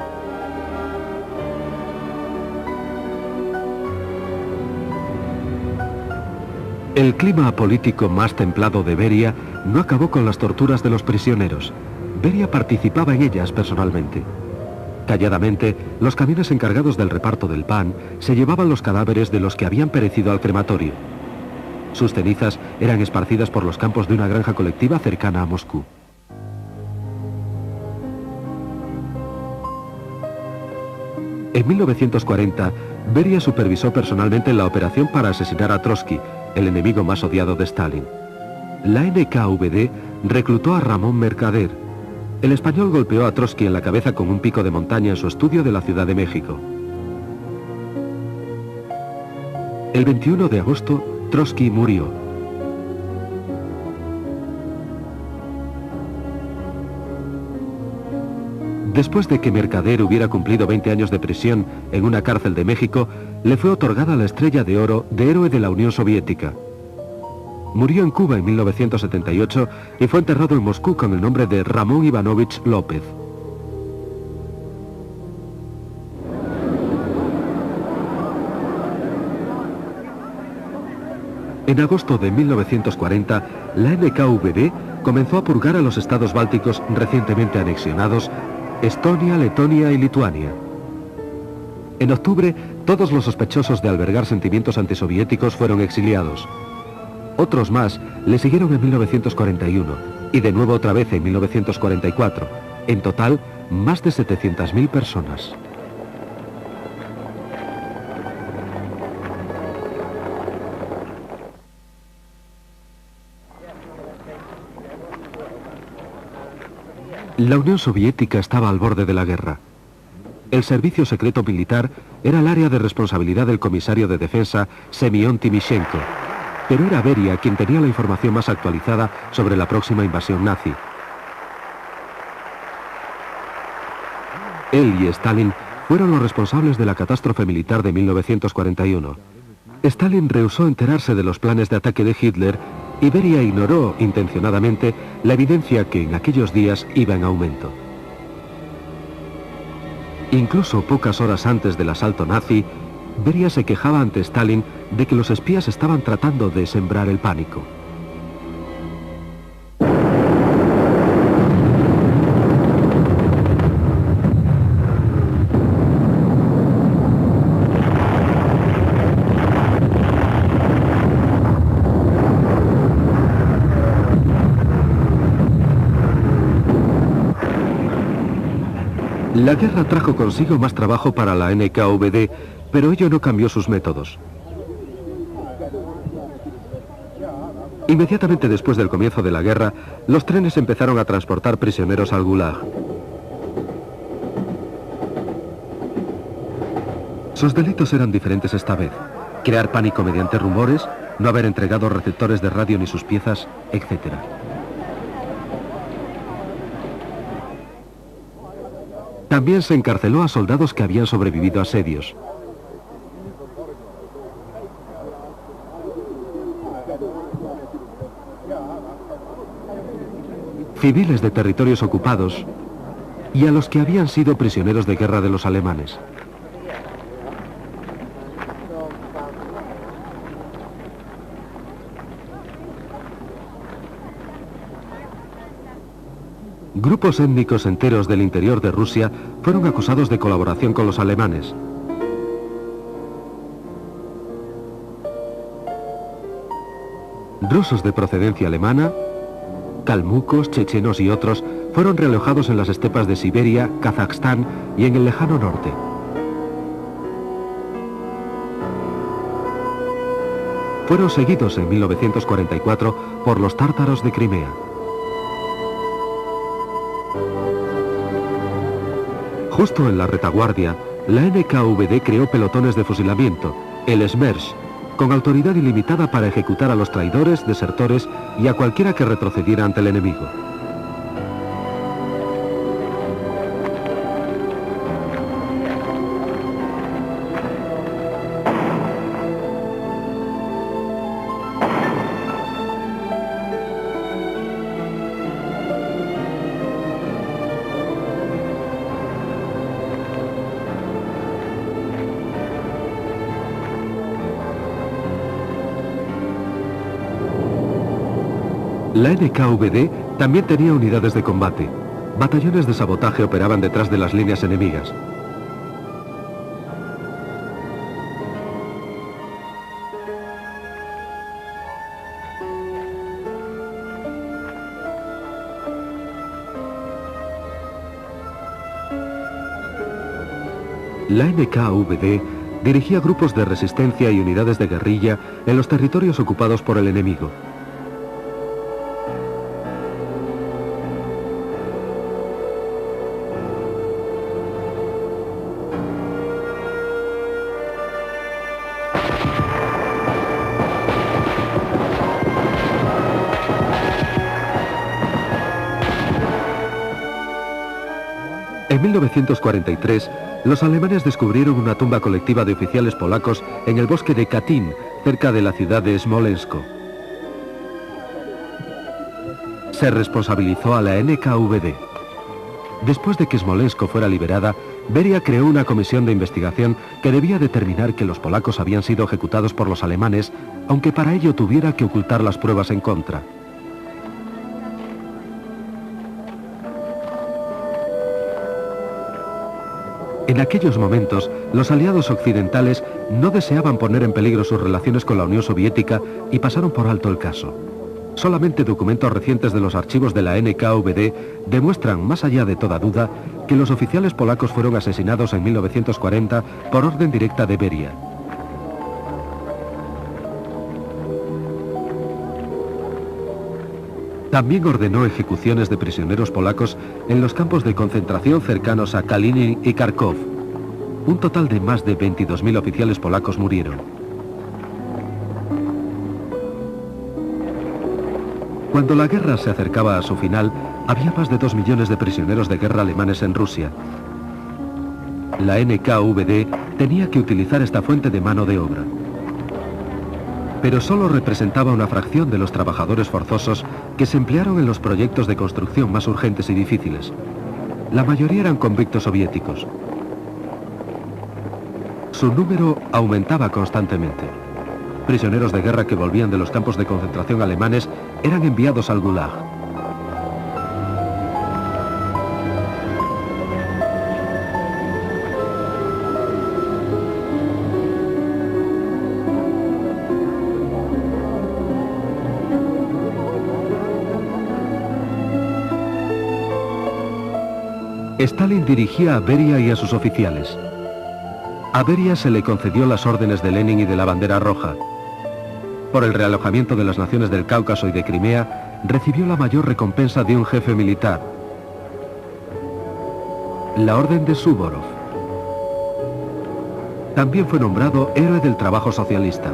Speaker 1: El clima político más templado de Beria no acabó con las torturas de los prisioneros. Beria participaba en ellas personalmente. Calladamente, los camiones encargados del reparto del pan se llevaban los cadáveres de los que habían perecido al crematorio. Sus cenizas eran esparcidas por los campos de una granja colectiva cercana a Moscú. En 1940, Beria supervisó personalmente la operación para asesinar a Trotsky, el enemigo más odiado de Stalin. La NKVD reclutó a Ramón Mercader. El español golpeó a Trotsky en la cabeza con un pico de montaña en su estudio de la Ciudad de México. El 21 de agosto, Trotsky murió. Después de que Mercader hubiera cumplido 20 años de prisión en una cárcel de México, le fue otorgada la Estrella de Oro de Héroe de la Unión Soviética. Murió en Cuba en 1978 y fue enterrado en Moscú con el nombre de Ramón Ivanovich López. En agosto de 1940, la NKVD comenzó a purgar a los estados bálticos recientemente anexionados, Estonia, Letonia y Lituania. En octubre, todos los sospechosos de albergar sentimientos antisoviéticos fueron exiliados. Otros más le siguieron en 1941 y de nuevo otra vez en 1944. En total, más de 700.000 personas. La Unión Soviética estaba al borde de la guerra. El servicio secreto militar era el área de responsabilidad del comisario de defensa Semyon Timoshenko, pero era Beria quien tenía la información más actualizada sobre la próxima invasión nazi. Él y Stalin fueron los responsables de la catástrofe militar de 1941. Stalin rehusó enterarse de los planes de ataque de Hitler y Beria ignoró intencionadamente la evidencia que en aquellos días iba en aumento. Incluso pocas horas antes del asalto nazi, Beria se quejaba ante Stalin de que los espías estaban tratando de sembrar el pánico. La guerra trajo consigo más trabajo para la NKVD, pero ello no cambió sus métodos. Inmediatamente después del comienzo de la guerra, los trenes empezaron a transportar prisioneros al Gulag. Sus delitos eran diferentes esta vez: crear pánico mediante rumores, no haber entregado receptores de radio ni sus piezas, etc. También se encarceló a soldados que habían sobrevivido a asedios. Civiles de territorios ocupados y a los que habían sido prisioneros de guerra de los alemanes. Grupos étnicos enteros del interior de Rusia fueron acusados de colaboración con los alemanes. Rusos de procedencia alemana, calmucos, chechenos y otros fueron realojados en las estepas de Siberia, Kazajstán y en el lejano norte. Fueron seguidos en 1944 por los tártaros de Crimea. Justo en la retaguardia, la NKVD creó pelotones de fusilamiento, el Smersh, con autoridad ilimitada para ejecutar a los traidores, desertores y a cualquiera que retrocediera ante el enemigo. La NKVD también tenía unidades de combate. Batallones de sabotaje operaban detrás de las líneas enemigas. La NKVD dirigía grupos de resistencia y unidades de guerrilla en los territorios ocupados por el enemigo. En 1943, los alemanes descubrieron una tumba colectiva de oficiales polacos en el bosque de Katyn, cerca de la ciudad de Smolensk. Se responsabilizó a la NKVD. Después de que Smolensk fuera liberada, Beria creó una comisión de investigación que debía determinar que los polacos habían sido ejecutados por los alemanes, aunque para ello tuviera que ocultar las pruebas en contra. En aquellos momentos, los aliados occidentales no deseaban poner en peligro sus relaciones con la Unión Soviética y pasaron por alto el caso. Solamente documentos recientes de los archivos de la NKVD demuestran, más allá de toda duda, que los oficiales polacos fueron asesinados en 1940 por orden directa de Beria. También ordenó ejecuciones de prisioneros polacos en los campos de concentración cercanos a Kalinin y Kharkov. Un total de más de 22.000 oficiales polacos murieron. Cuando la guerra se acercaba a su final, había más de 2 millones de prisioneros de guerra alemanes en Rusia. La NKVD tenía que utilizar esta fuente de mano de obra. Pero solo representaba una fracción de los trabajadores forzosos que se emplearon en los proyectos de construcción más urgentes y difíciles. La mayoría eran convictos soviéticos. Su número aumentaba constantemente. Prisioneros de guerra que volvían de los campos de concentración alemanes eran enviados al Gulag. Stalin dirigía a Beria y a sus oficiales. A Beria se le concedió las órdenes de Lenin y de la bandera roja. Por el realojamiento de las naciones del Cáucaso y de Crimea, recibió la mayor recompensa de un jefe militar, la Orden de Suvorov. También fue nombrado héroe del trabajo socialista.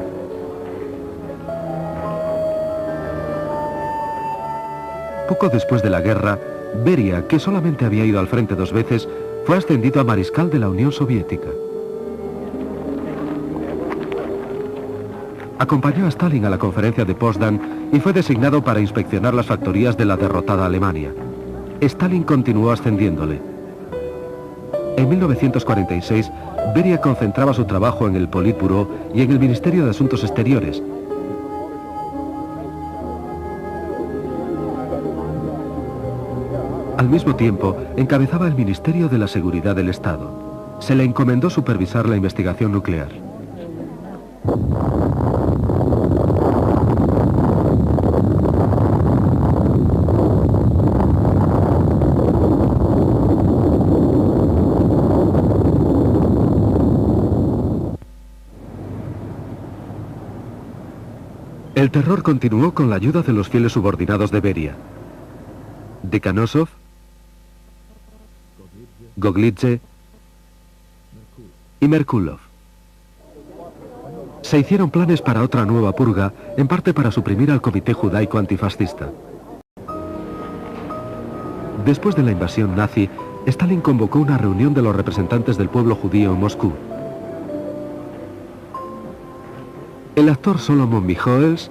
Speaker 1: Poco después de la guerra, Beria, que solamente había ido al frente 2 veces, fue ascendido a mariscal de la Unión Soviética. Acompañó a Stalin a la conferencia de Potsdam y fue designado para inspeccionar las factorías de la derrotada Alemania. Stalin continuó ascendiéndole. En 1946, Beria concentraba su trabajo en el Politburó y en el Ministerio de Asuntos Exteriores. Al mismo tiempo, encabezaba el Ministerio de la Seguridad del Estado. Se le encomendó supervisar la investigación nuclear. El terror continuó con la ayuda de los fieles subordinados de Beria. Dekhanosov, Goglidze y Merkulov. Se hicieron planes para otra nueva purga, en parte para suprimir al Comité Judaico Antifascista. Después de la invasión nazi, Stalin convocó una reunión de los representantes del pueblo judío en Moscú. El actor Solomon Michoels,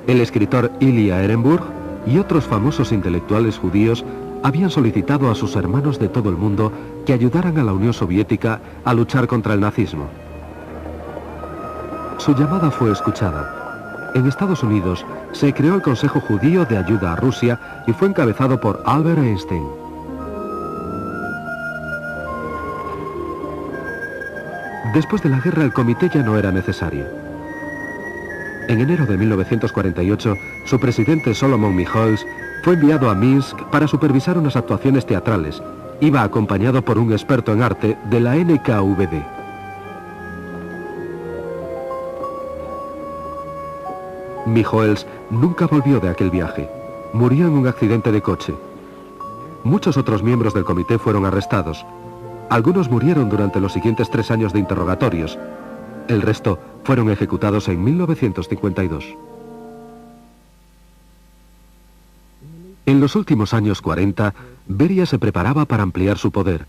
Speaker 1: el escritor Ilya Ehrenburg y otros famosos intelectuales judíos habían solicitado a sus hermanos de todo el mundo que ayudaran a la Unión Soviética a luchar contra el nazismo. Su llamada fue escuchada. En Estados Unidos se creó el Consejo Judío de Ayuda a Rusia y fue encabezado por Albert Einstein. Después de la guerra el comité ya no era necesario. En enero de 1948, su presidente Solomon Michoels fue enviado a Minsk para supervisar unas actuaciones teatrales. Iba acompañado por un experto en arte de la NKVD. Michoels nunca volvió de aquel viaje. Murió en un accidente de coche. Muchos otros miembros del comité fueron arrestados. Algunos murieron durante los siguientes 3 años de interrogatorios. El resto fueron ejecutados en 1952. En los últimos años 40, Beria se preparaba para ampliar su poder.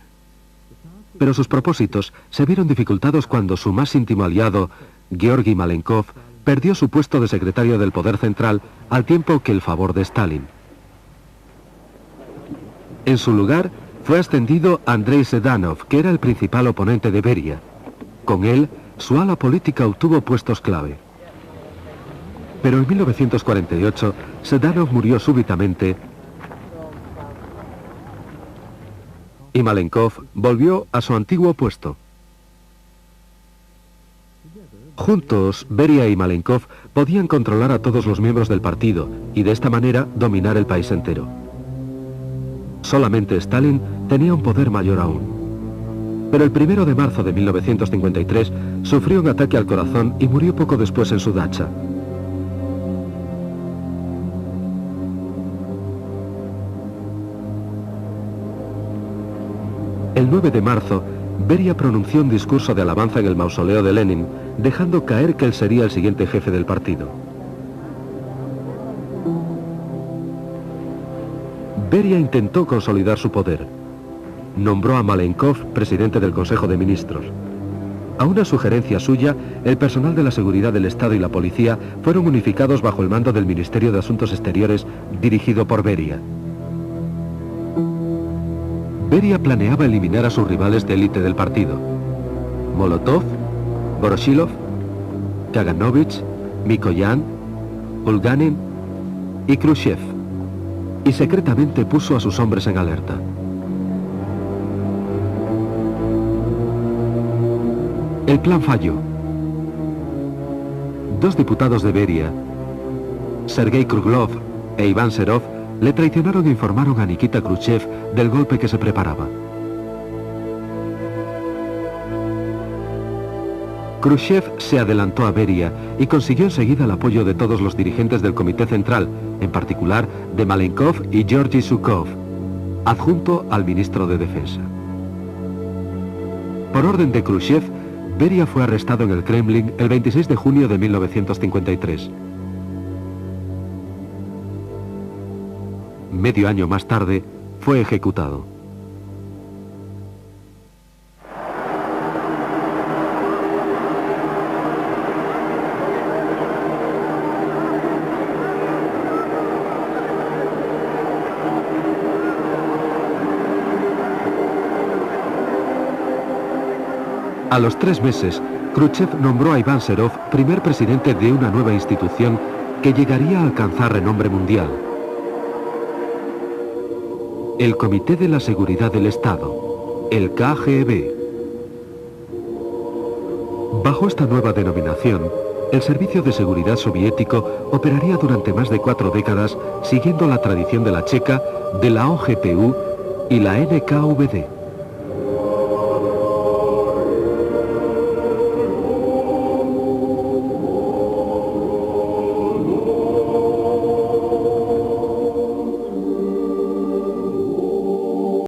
Speaker 1: Pero sus propósitos se vieron dificultados cuando su más íntimo aliado, Georgi Malenkov, perdió su puesto de secretario del Poder Central al tiempo que el favor de Stalin. En su lugar, fue ascendido Andrei Sedanov, que era el principal oponente de Beria. Con él, su ala política obtuvo puestos clave. Pero en 1948, Sedanov murió súbitamente y Malenkov volvió a su antiguo puesto. Juntos, Beria y Malenkov podían controlar a todos los miembros del partido y de esta manera dominar el país entero. Solamente Stalin tenía un poder mayor aún. Pero el 1 de marzo de 1953 sufrió un ataque al corazón y murió poco después en su dacha. El 9 de marzo, Beria pronunció un discurso de alabanza en el mausoleo de Lenin, dejando caer que él sería el siguiente jefe del partido. Beria intentó consolidar su poder. Nombró a Malenkov presidente del Consejo de Ministros. A una sugerencia suya, el personal de la seguridad del Estado y la policía fueron unificados bajo el mando del Ministerio de Asuntos Exteriores, dirigido por Beria. Beria planeaba eliminar a sus rivales de élite del partido: Molotov, Voroshilov, Kaganovich, Mikoyan, Bulganin y Khrushchev, y secretamente puso a sus hombres en alerta. El plan falló. Dos diputados de Beria, Sergei Kruglov e Iván Serov, le traicionaron e informaron a Nikita Khrushchev del golpe que se preparaba. Khrushchev se adelantó a Beria y consiguió enseguida el apoyo de todos los dirigentes del Comité Central, en particular de Malenkov y Georgy Zhukov, adjunto al ministro de Defensa. Por orden de Khrushchev, Beria fue arrestado en el Kremlin el 26 de junio de 1953. Medio año más tarde, fue ejecutado. A los 3 meses, Khrushchev nombró a Iván Serov primer presidente de una nueva institución que llegaría a alcanzar renombre mundial: el Comité de la Seguridad del Estado, el KGB. Bajo esta nueva denominación, el servicio de seguridad soviético operaría durante más de 4 décadas, siguiendo la tradición de la Checa, de la OGPU y la NKVD.